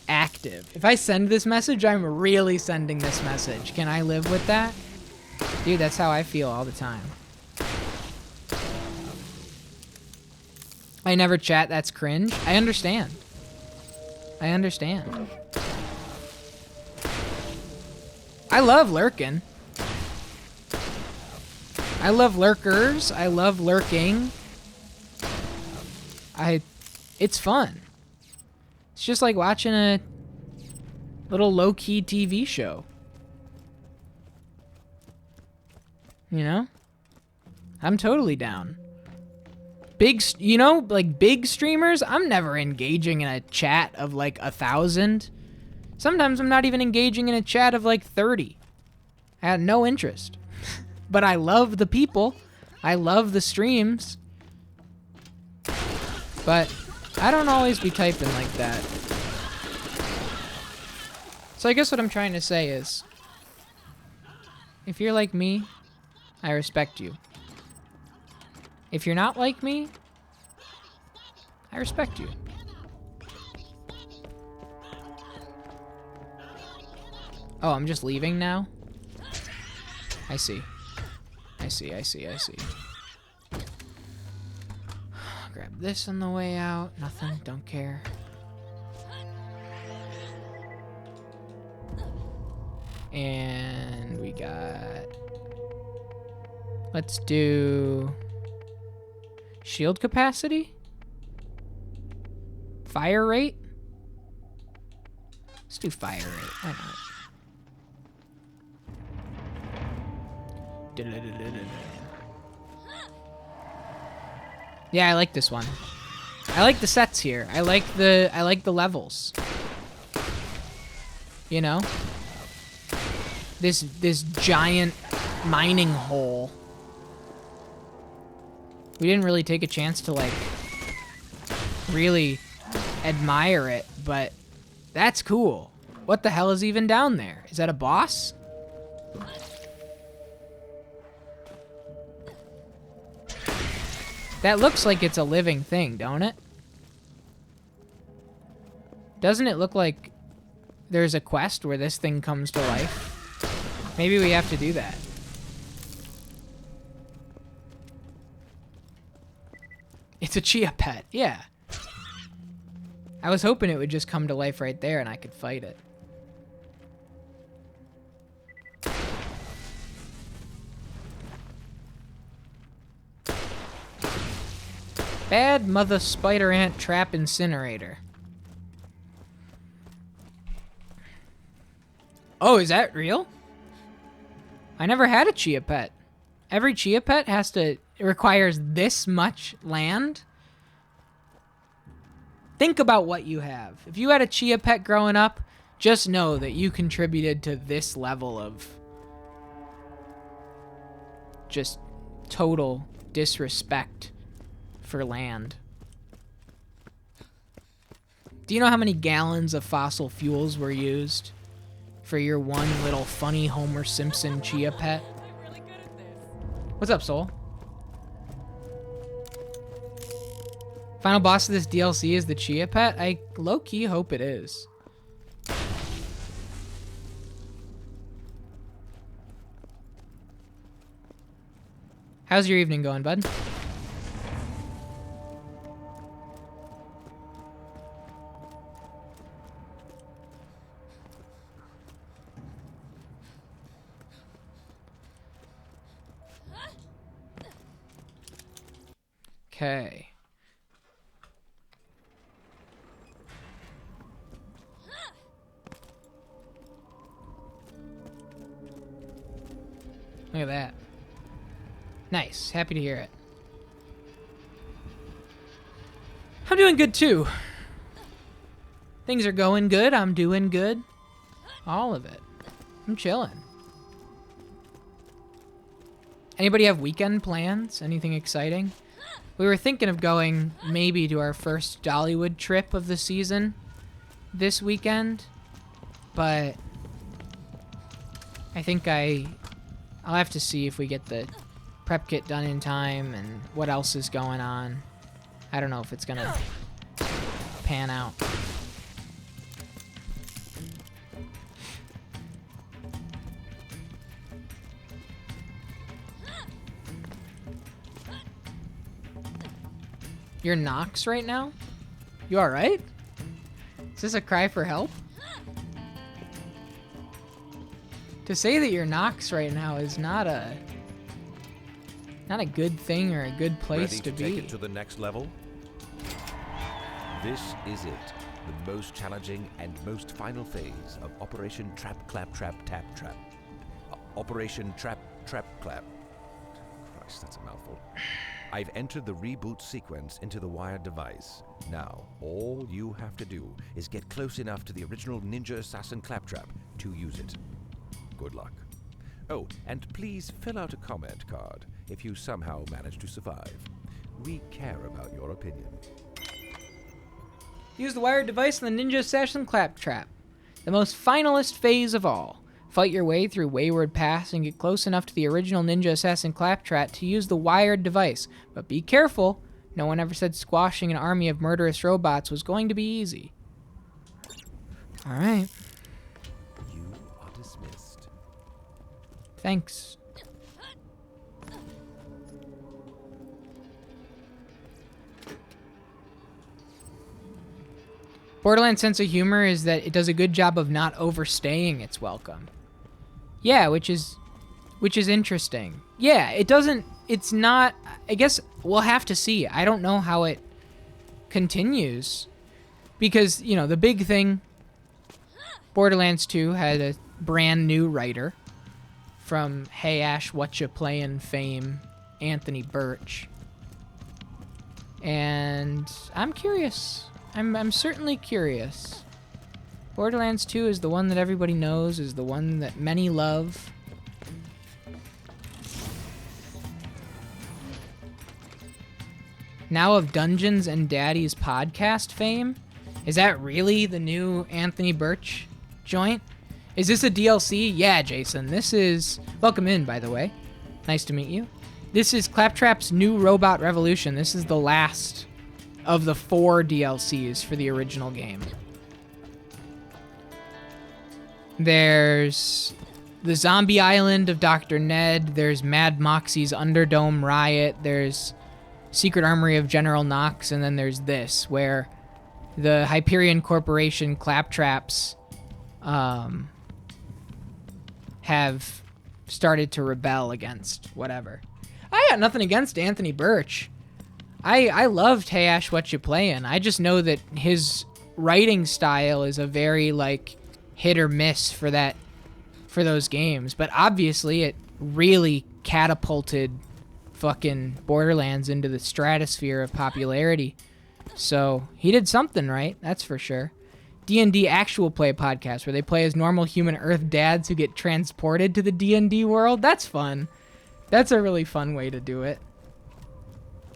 active? If I send this message, I'm really sending this message. Can I live with that? Dude, that's how I feel all the time. I never chat, that's cringe. I understand. I understand. I love lurking. I love lurkers. I love lurking. It's fun. It's just like watching a little low-key TV show. You know? I'm totally down. Big, you know, like big streamers, I'm never engaging in a chat of like 1,000. Sometimes I'm not even engaging in a chat of like 30. I had no interest. But I love the people. I love the streams. But I don't always be typing like that. So I guess what I'm trying to say is, if you're like me, I respect you. If you're not like me, I respect you. Oh, I'm just leaving now? I see. I see. Grab this on the way out. Nothing, don't care. And we got... Let's do... Shield capacity? Fire rate? Let's do fire rate. Why not? Yeah, I like this one. I like the sets here. I like the levels. You know? This giant mining hole. We didn't really take a chance to like really admire it, but that's cool. What the hell is even down there? Is that a boss? That looks like it's a living thing, don't it? Doesn't it look like there's a quest where this thing comes to life? Maybe we have to do that. It's a chia pet, yeah. I was hoping it would just come to life right there and I could fight it. Bad mother spider ant trap incinerator. Oh, is that real? I never had a chia pet. Every chia pet it requires this much land? Think about what you have. If you had a chia pet growing up, just know that you contributed to this level of just total disrespect for land. Do you know how many gallons of fossil fuels were used for your one little funny Homer Simpson chia pet? What's up, Soul? Final boss of this DLC is the chia pet? I low-key hope it is. How's your evening going, bud? Okay. Look at that. Nice. Happy to hear it. I'm doing good too. Things are going good. I'm doing good. All of it. I'm chilling. Anybody have weekend plans? Anything exciting? We were thinking of going maybe to our first Dollywood trip of the season this weekend, but I think I'll have to see if we get the prep kit done in time and what else is going on. I don't know if it's gonna pan out. You're Nox right now? You alright? Is this a cry for help? To say that you're Nox right now is not a good thing or a good place to be. Ready to take it to the next level? This is it. The most challenging and most final phase of Operation Claptrap. Operation Trap Clap. Christ, that's a mouthful. I've entered the reboot sequence into the wired device. Now, all you have to do is get close enough to the original Ninja Assassin Claptrap to use it. Good luck. Oh, and please fill out a comment card if you somehow manage to survive. We care about your opinion. Use the wired device in the Ninja Assassin Claptrap, the most finalist phase of all. Fight your way through wayward paths and get close enough to the original Ninja Assassin Claptrap to use the wired device. But be careful, no one ever said squashing an army of murderous robots was going to be easy. Alright. You are dismissed. Thanks. Borderlands' sense of humor is that it does a good job of not overstaying its welcome. Yeah, which is interesting. Yeah, it's not, I guess we'll have to see. I don't know how it continues because, you know, the big thing, Borderlands 2 had a brand new writer from Hey Ash, What Ya Playin' fame, Anthony Birch. And I'm curious. I'm certainly curious. Borderlands 2 is the one that everybody knows, is the one that many love. Now of Dungeons and Daddy's podcast fame? Is that really the new Anthony Birch joint? Is this a DLC? Yeah, Jason. This is... Welcome in, by the way. Nice to meet you. This is Claptrap's new Robot Revolution. This is the last of the 4 DLCs for the original game. There's the Zombie Island of Dr. Ned. There's Mad Moxie's Underdome Riot. There's Secret Armory of General Knox. And then there's this, where the Hyperion Corporation Claptraps have started to rebel against whatever. I got nothing against Anthony Birch. I loved Hey Ash, What You Playin'. I just know that his writing style is a very, like, hit or miss for those games. But obviously it really catapulted fucking Borderlands into the stratosphere of popularity. So he did something right, that's for sure. D&D Actual Play podcast, where they play as normal human Earth dads who get transported to the D&D world. That's fun. That's a really fun way to do it.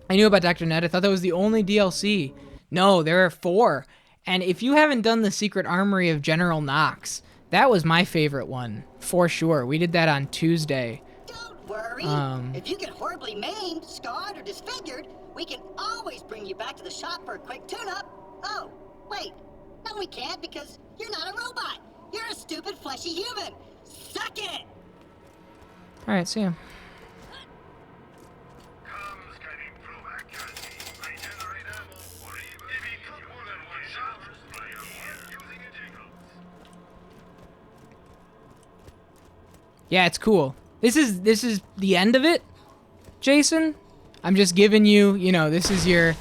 I knew about Dr. Ned. I thought that was the only DLC. No, there are 4. And if you haven't done the Secret Armory of General Knox, that was my favorite one, for sure. We did that on Tuesday. Don't worry. If you get horribly maimed, scarred, or disfigured, we can always bring you back to the shop for a quick tune-up. Oh, wait. No, we can't, because you're not a robot. You're a stupid, fleshy human. Suck it! Alright, see ya. Yeah, it's cool. This is the end of it, Jason. I'm just giving you, you know, this is your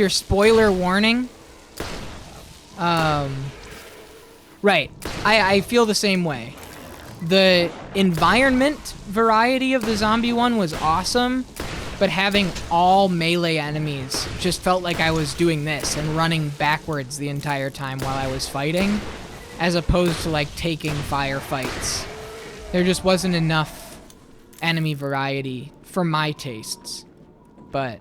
spoiler warning. Right. I feel the same way. The environment variety of the zombie one was awesome, but having all melee enemies just felt like I was doing this and running backwards the entire time while I was fighting. as opposed to like taking firefights. There just wasn't enough enemy variety for my tastes. But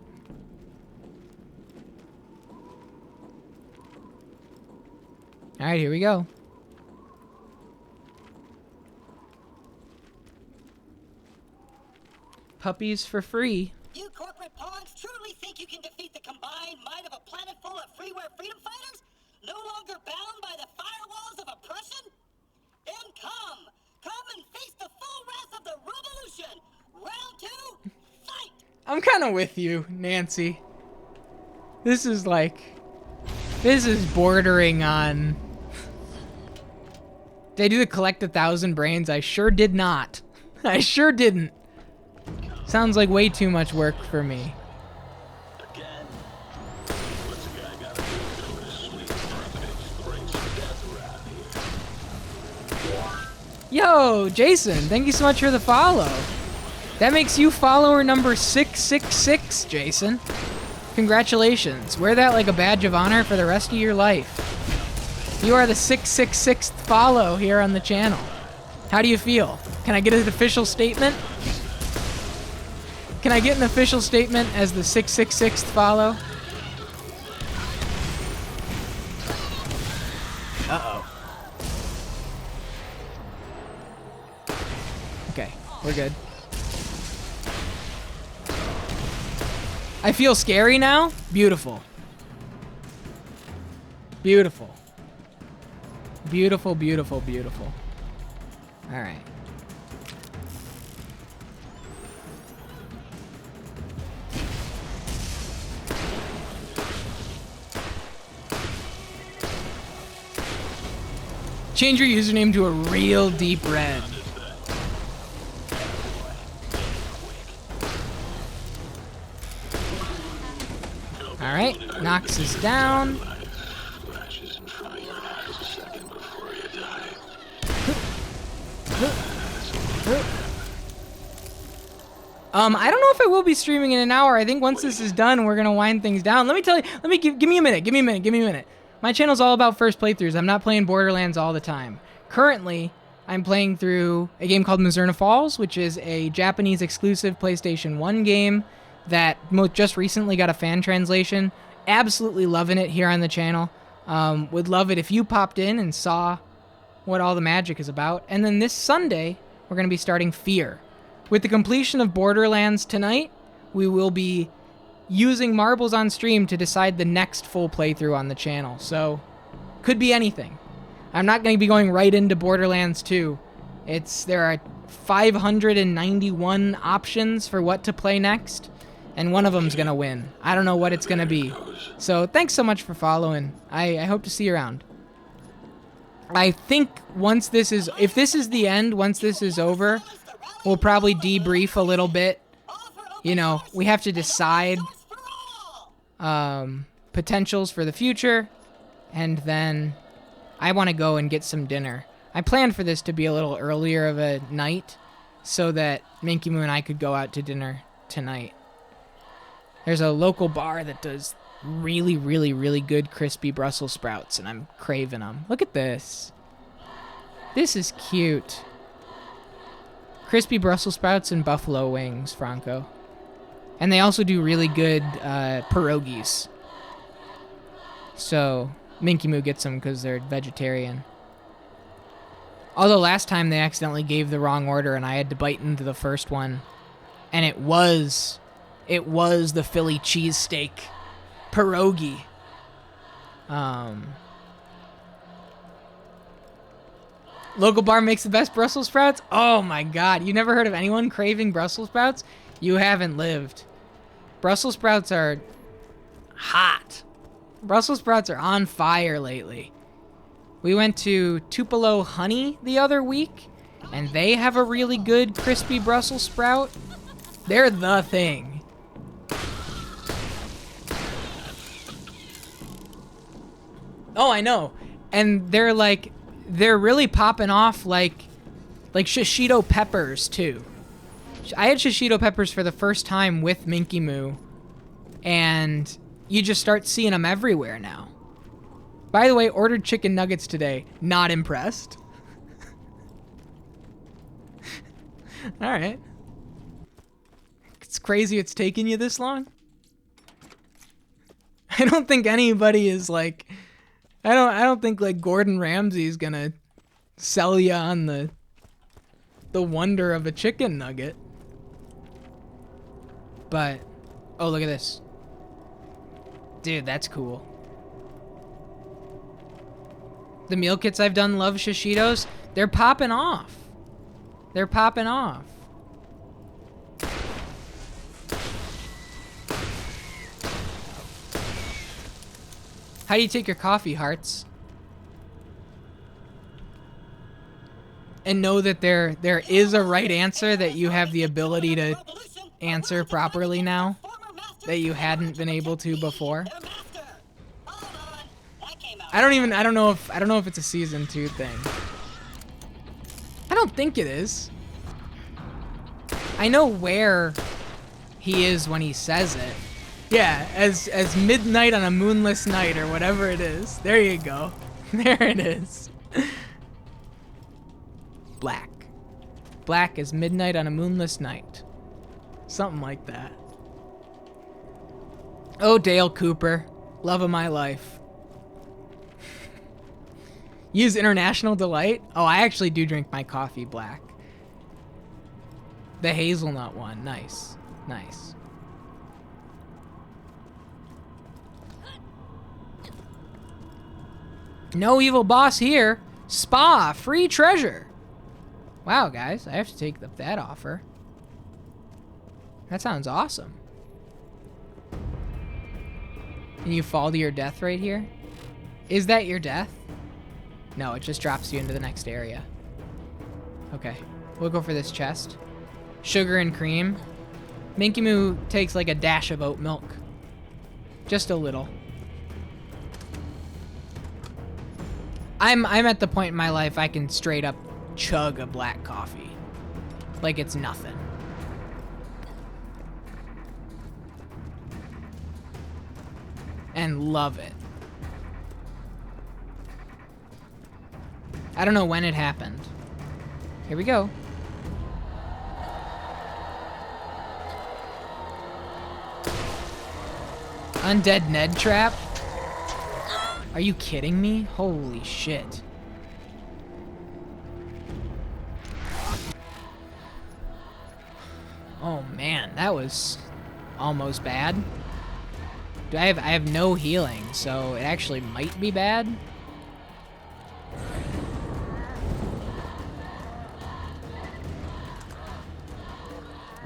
all right, here we go. Puppies for free. You corporate pawns truly think you can defeat the combined might of a planet full of freeware freedom fighters? No longer bound by the firewalls of oppression? Then come and face the full wrath of the revolution. Round 2, fight! I'm kind of with you, Nancy. This is bordering on... Did I do the collect 1,000 brains? I sure did not. I sure didn't. Sounds like way too much work for me. Yo, Jason, thank you so much for the follow. That makes you follower number 666, Jason. Congratulations. Wear that like a badge of honor for the rest of your life. You are the 666th follow here on the channel. How do you feel? Can I get an official statement? Can I get an official statement as the 666th follow? Uh-oh. Okay, we're good. I feel scary now? Beautiful. Beautiful. Beautiful, beautiful, beautiful. All right. Change your username to a real deep red. All right, Nox is down. I don't know if I will be streaming in an hour. I think once this is done, we're gonna wind things down. Let me tell you. Give me a minute. Give me a minute. My channel's all about first playthroughs. I'm not playing Borderlands all the time. Currently, I'm playing through a game called Mizurna Falls, which is a Japanese exclusive PlayStation 1 game that just recently got a fan translation. Absolutely loving it here on the channel. Would love it if you popped in and saw what all the magic is about. And then this Sunday, we're going to be starting Fear. With the completion of Borderlands tonight, we will be using marbles on stream to decide the next full playthrough on the channel. So, could be anything. I'm not going to be going right into Borderlands 2. There are 591 options for what to play next, and one of them's going to win. I don't know what it's going to be. So, thanks so much for following. I hope to see you around. I think if this is the end, once this is over, we'll probably debrief a little bit. You know, we have to decide potentials for the future, and then I want to go and get some dinner. I planned for this to be a little earlier of a night so that Minky Moo and I could go out to dinner tonight. There's a local bar that does really, really, really good crispy Brussels sprouts, and I'm craving them. Look at this. This is cute. Crispy Brussels sprouts and buffalo wings, Franco. And they also do really good pierogies. So, Minky Moo gets them because they're vegetarian. Although last time they accidentally gave the wrong order and I had to bite into the first one. And it was the Philly cheesesteak pierogi. Local bar makes the best Brussels sprouts? Oh my god, you never heard of anyone craving Brussels sprouts? You haven't lived. Brussels sprouts are hot. Brussels sprouts are on fire lately. We went to Tupelo Honey the other week, and they have a really good crispy Brussels sprout. They're the thing. Oh, I know. And they're really popping off like shishito peppers too. I had shishito peppers for the first time with Minky Moo, and you just start seeing them everywhere now. By the way, ordered chicken nuggets today. Not impressed. All right. It's crazy it's taking you this long. I don't think anybody is like, I don't think like Gordon Ramsay's gonna sell you on the wonder of a chicken nugget. But, oh, look at this. Dude, that's cool. The meal kits I've done love shishitos. They're popping off. They're popping off. How do you take your coffee, hearts? And know that there is a right answer that you have the ability to answer properly now that you hadn't been able to before. I don't know if it's a season 2 thing. I don't think it is. I know where he is when he says it. Yeah, as midnight on a moonless night or whatever it is. There you go. There it is. Black. Black as midnight on a moonless night. Something like that. Oh, Dale Cooper. Love of my life. Use International Delight? Oh, I actually do drink my coffee black. The hazelnut one. Nice. Nice. No evil boss here. Spa. Free treasure. Wow, guys. I have to take up that offer. That sounds awesome. And you fall to your death right here? Is that your death? No, it just drops you into the next area. Okay. We'll go for this chest. Sugar and cream. Minky Moo takes like a dash of oat milk. Just a little. I'm at the point in my life I can straight up chug a black coffee. Like it's nothing. And love it. I don't know when it happened. Here we go. Undead Ned trap? Are you kidding me? Holy shit. Oh man, that was almost bad. I have no healing, so it actually might be bad.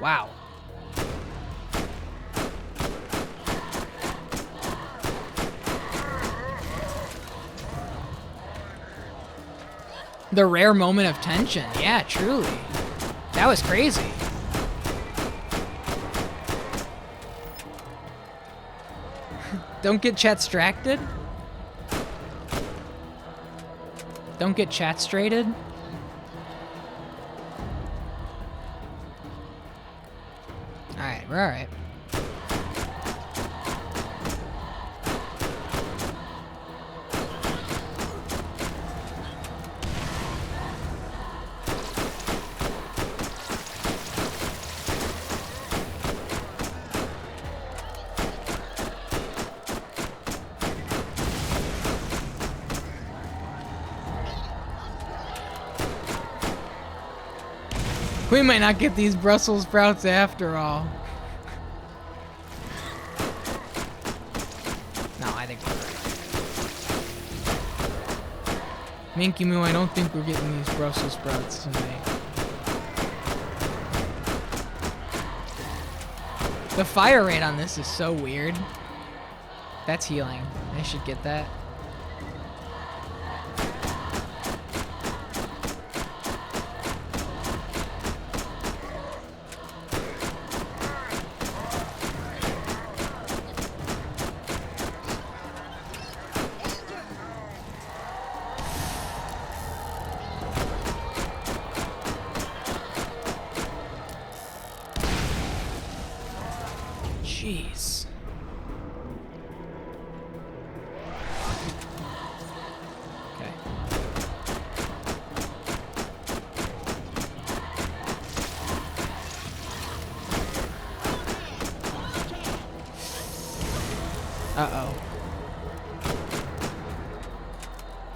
Wow. The rare moment of tension. Yeah, truly. That was crazy. Don't get chat-stracted. Don't get chat-strated. Alright, we're alright. We might not get these Brussels sprouts after all. No, I think we're right. Minky Moo, I don't think we're getting these Brussels sprouts tonight. The fire rate on this is so weird. That's healing. I should get that. Jeez.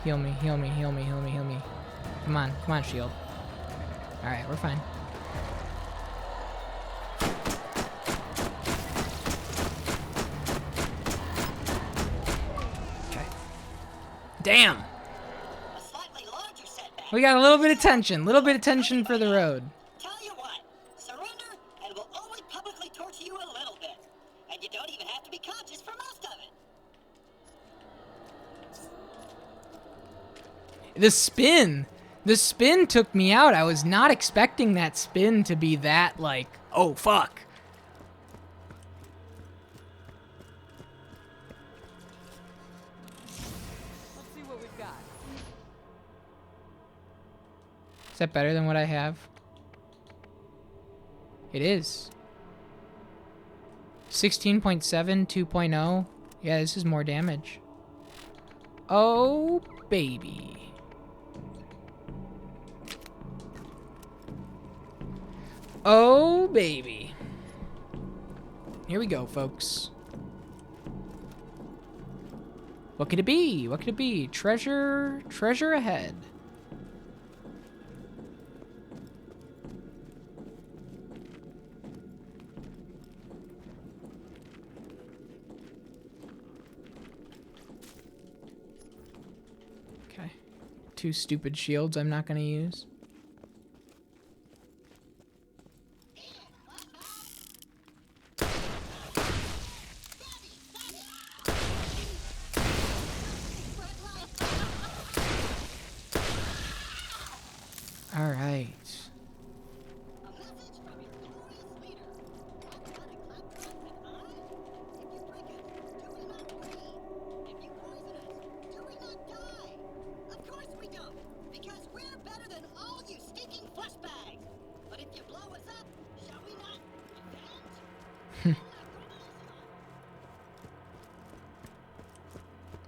Heal me, heal me, heal me, heal me, heal me. Come on, shield. Alright, we're fine. Okay. Damn! We got a little bit of tension. Little bit of tension for the road. Tell you what, surrender and we'll only publicly torture you a little bit. And you don't even have to be conscious for most of it. The spin! The spin took me out. I was not expecting that spin to be that, like, oh, fuck. Let's see what we've got. Is that better than what I have? It is. 16.7, 2.0. Yeah, this is more damage. Oh, baby. Oh, baby. Here we go, folks. What could it be? What could it be? Treasure ahead. Okay. 2 stupid shields I'm not gonna use. All right.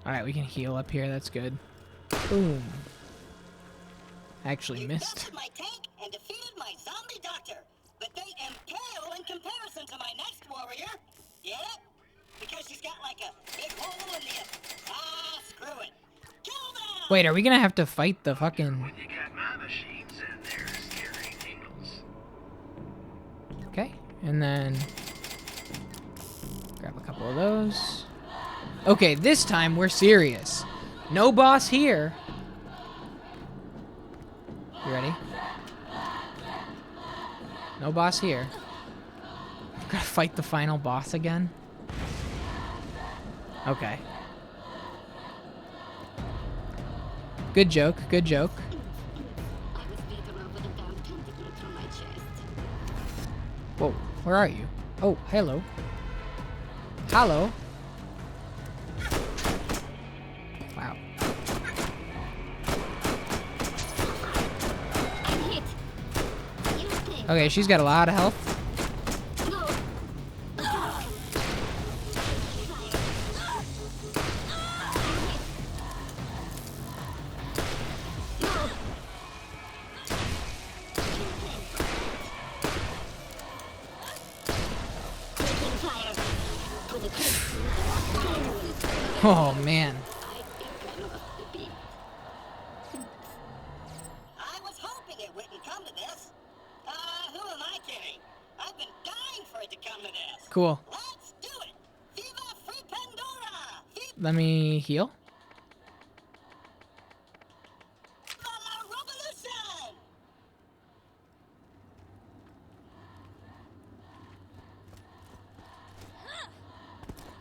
All right, we can heal up here. That's good. Boom. I actually missed. My tank and defeated my zombie doctor, but they impale in comparison to my next warrior. Yeah, because she's got like a big hole in the. Screw it. Kill them! Wait, are we gonna have to fight the fucking? Okay, and then grab a couple of those. Okay, this time we're serious. No boss here. You ready? No boss here. Gotta fight the final boss again? Okay. Good joke, good joke. Whoa, where are you? Oh, hello. Hello. Wow. Okay, she's got a lot of health. Oh, man. I was hoping it wouldn't come to this. Who am I kidding? I've been dying for it to come to this. Cool. Let's do it. Viva Free Pandora! Let me heal. Viva la Revolution!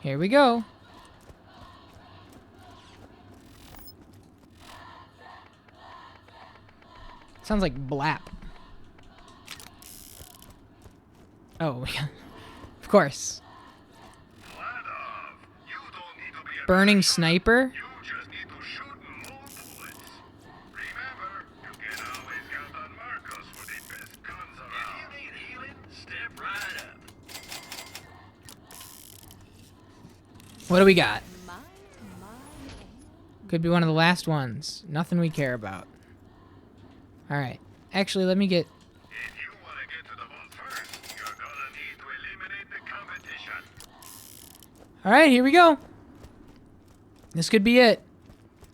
Here we go. Sounds like blap. Oh, of course. Burning sniper? What do we got? Could be one of the last ones. Nothing we care about. Alright. Actually, let me get... Alright, here we go. This could be it.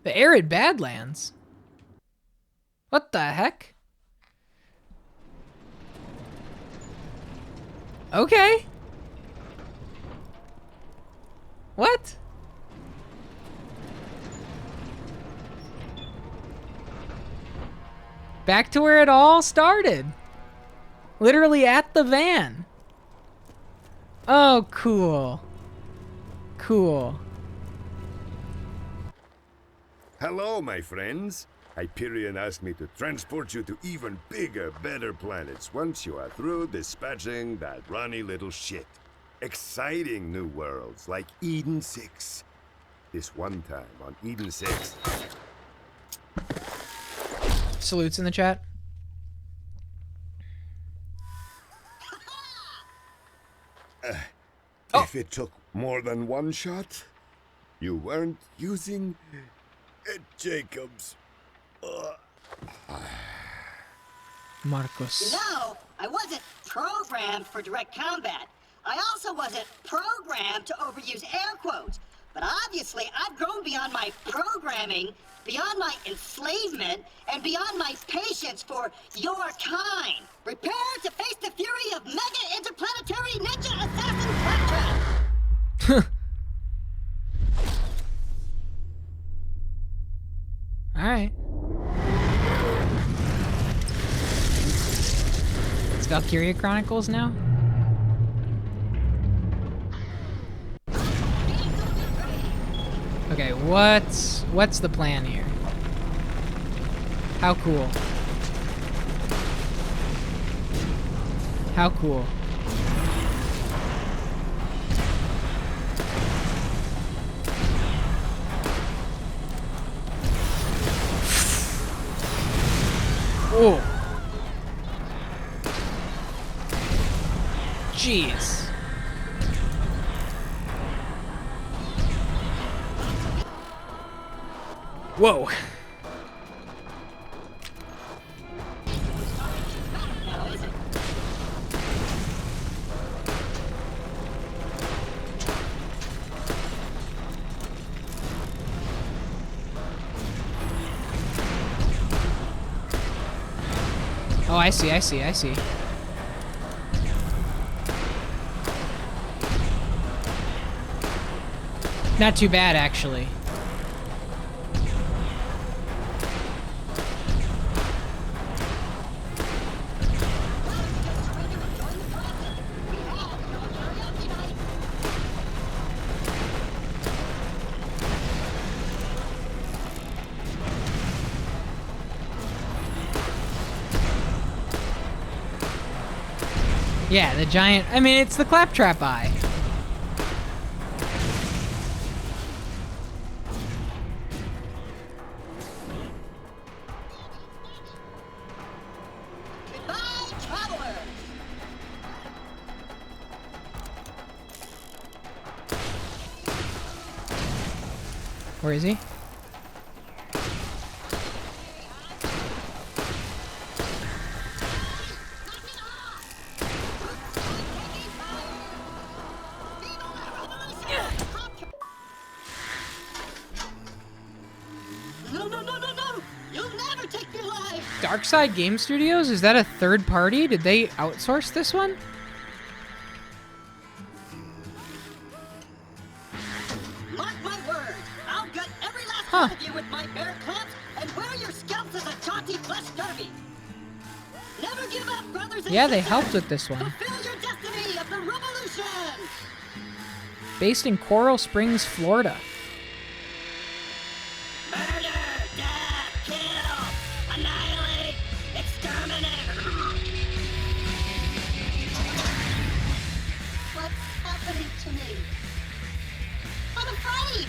The arid Badlands? What the heck? Okay. What? Back to where it all started. Literally at the van. Oh, cool. Cool. Hello, my friends. Hyperion asked me to transport you to even bigger, better planets once you are through dispatching that runny little shit. Exciting new worlds like Eden 6. This one time on Eden 6. Salutes in the chat. If it took more than one shot, you weren't using Jacobs. Marcos. No, I wasn't programmed for direct combat. I also wasn't programmed to overuse air quotes. But obviously, I've grown beyond my programming, beyond my enslavement, and beyond my patience for your kind. Prepare to face the fury of mega interplanetary ninja assassin Claptrap. Alright. It's Valkyria Chronicles now? Okay, what's the plan here? How cool? How cool? Oh. Jeez. Whoa. Oh, I see. Not too bad, actually. Yeah, the giant... I mean, it's the Claptrap eye. Goodbye, travelers. Where is he? Darkside Game Studios? Is that a third party? Did they outsource this one? Mark my words, I'll gut every last one of you with my bear clamps and wear your scalps as a jaunty flesh derby. Never give up, brothers and Yeah, they sisters. helped with this one. Fulfill your destiny of the revolution. Based in Coral Springs, Florida. What's happening to me? I'm afraid.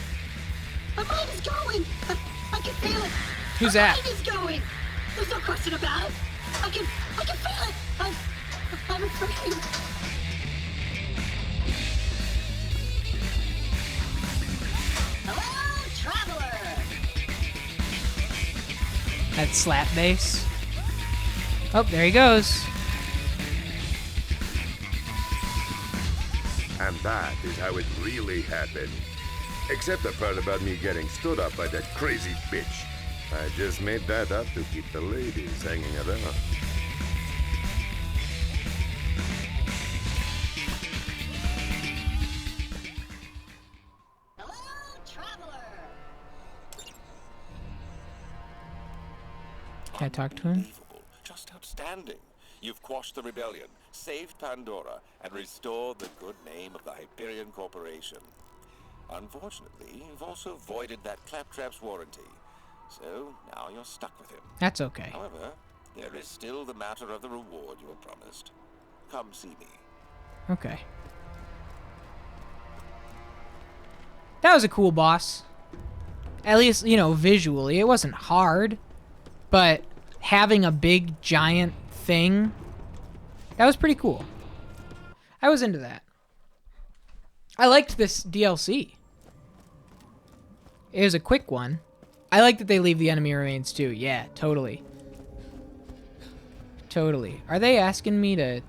My mind is going. I can feel it. Who's My that? mind is going. There's no question about it. I can feel it. I'm afraid. Hello, traveler. That slap bass. Oh, there he goes. And that is how it really happened. Except the part about me getting stood up by that crazy bitch. I just made that up to keep the ladies hanging around. Can I talk to him? Just outstanding. You've quashed the rebellion, saved Pandora, and restored the good name of the Hyperion Corporation. Unfortunately, you've also voided that Claptrap's warranty. So, now you're stuck with him. That's okay. However, there is still the matter of the reward you were promised. Come see me. Okay. That was a cool boss. At least, you know, visually. It wasn't hard. But having a big, giant thing, that was pretty cool. I was into that. I liked this DLC. It was a quick one. I like that they leave the enemy remains too. Yeah, totally. Totally. Are they asking me to...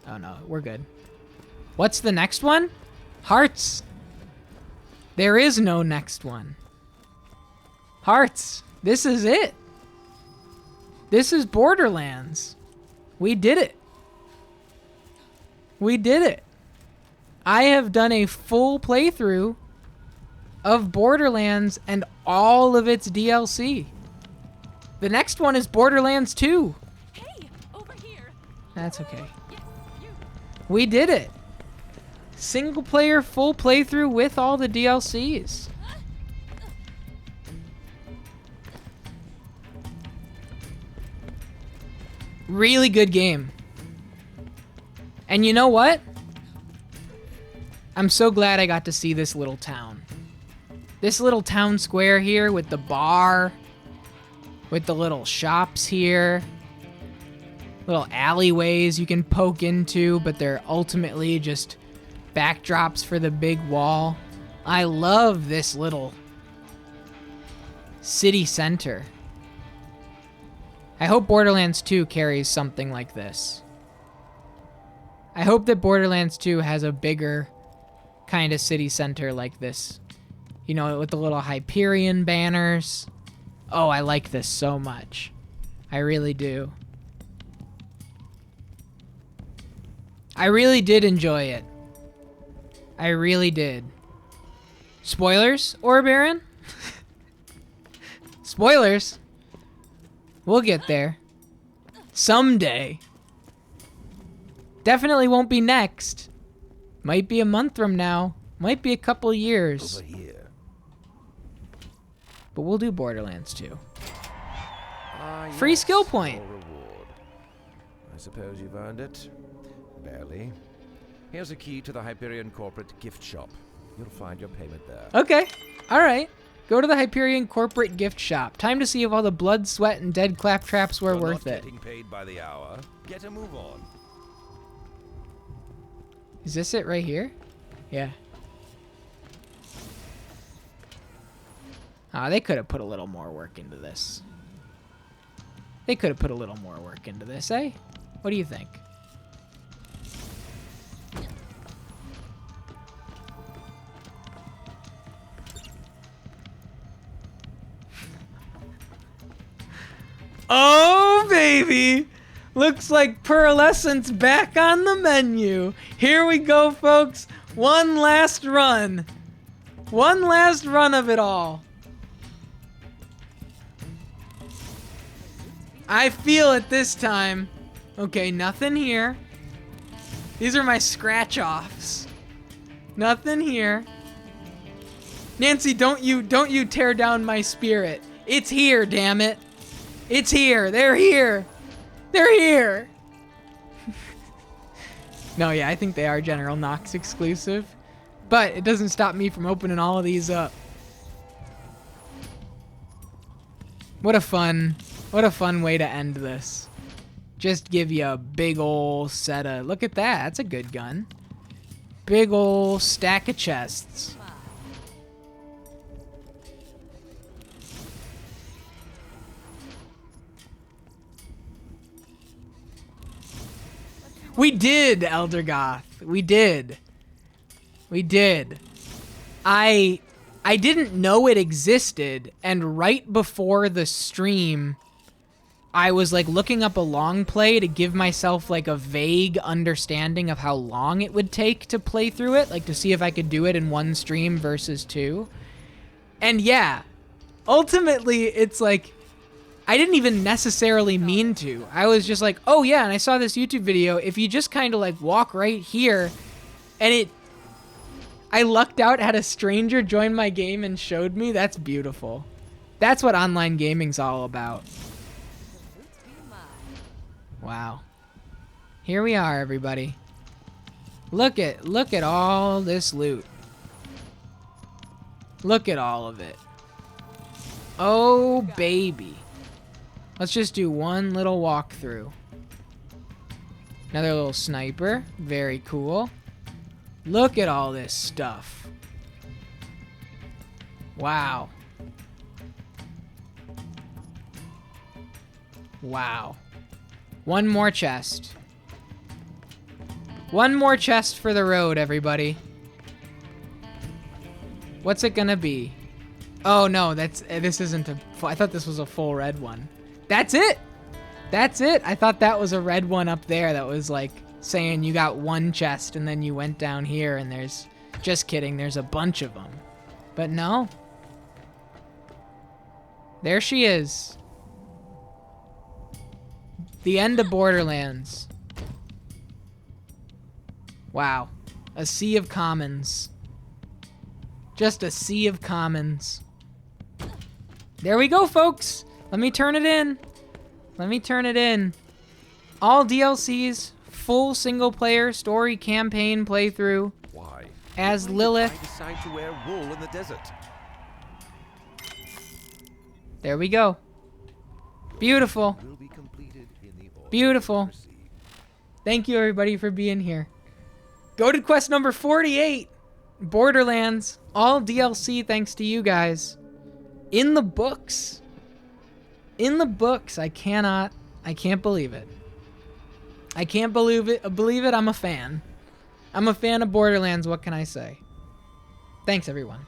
Oh no, we're good. What's the next one? Hearts. There is no next one. Hearts. This is it. This is Borderlands. We did it. We did it. I have done a full playthrough of Borderlands and all of its DLC. The next one is Borderlands 2. Hey, over here. That's okay. Yes, you. We did it. Single player full playthrough with all the DLCs. Really good game. And you know what? I'm so glad I got to see this little town. This little town square here with the bar, with the little shops here, little alleyways you can poke into, but they're ultimately just backdrops for the big wall. I love this little city center. I hope Borderlands 2 carries something like this. I hope that Borderlands 2 has a bigger kind of city center like this. You know, with the little Hyperion banners. Oh, I like this so much. I really do. I really did enjoy it. I really did. Spoilers, Baron? Spoilers. We'll get there. Someday. Definitely won't be next. Might be a month from now. Might be a couple years. Over here. But we'll do Borderlands 2. Yes, Free skill point. your reward. I suppose you've earned it. Barely. Here's a key to the Hyperion corporate gift shop. You'll find your payment there. Okay. All right. Go to the Hyperion corporate gift shop. Time to see if all the blood, sweat, and dead Claptraps were worth it. Getting paid by the hour. Get a move on. Is this it right here? Yeah. Ah, they could have put a little more work into this. They could have put a little more work into this, eh? What do you think? Oh, baby! Looks like Pearlescent's back on the menu. Here we go, folks. One last run. One last run of it all. I feel it this time. Okay, nothing here. These are my scratch-offs. Nothing here. Nancy, don't you tear down my spirit. It's here, damn it. It's here. They're here. They're here. No, yeah, I think they are General Knox exclusive. But it doesn't stop me from opening all of these up. What a fun way to end this. Just give you a big ol' set of... Look at that. That's a good gun. Big ol' stack of chests. We did, Elder Goth. We did. We did. I I didn't know it existed, and right before the stream, I was like looking up a long play to give myself like a vague understanding of how long it would take to play through it, like to see if I could do it in one stream versus two. And yeah, ultimately it's like, I didn't even necessarily mean to. I was just like, oh yeah, and I saw this YouTube video. If you just kind of like walk right here, and I lucked out, had a stranger join my game and showed me. That's beautiful. That's what online gaming's all about. Wow. Here we are, everybody. Look at all this loot. Look at all of it. Oh, baby. Let's just do one little walkthrough. Another little sniper. Very cool. Look at all this stuff. Wow. Wow. One more chest. One more chest for the road, everybody. What's it gonna be? Oh no, this isn't a. I thought this was a full red one. That's it. That's it. I thought that was a red one up there that was like saying you got one chest and then you went down here and there's. Just kidding. There's a bunch of them. But no. There she is. The end of Borderlands. Wow. A sea of commons. Just a sea of commons. There we go, folks. Let me turn it in. Let me turn it in. All DLCs, full single-player story campaign playthrough. Why? As Why Lilith. did I decide to wear wool in the desert? There we go. Beautiful. Beautiful. Thank you, everybody, for being here. Goated Quest number 48. Borderlands. All DLC thanks to you guys. In the books. In the books. I can't believe it. I can't believe it. I'm a fan. I'm a fan of Borderlands. What can I say? Thanks, everyone.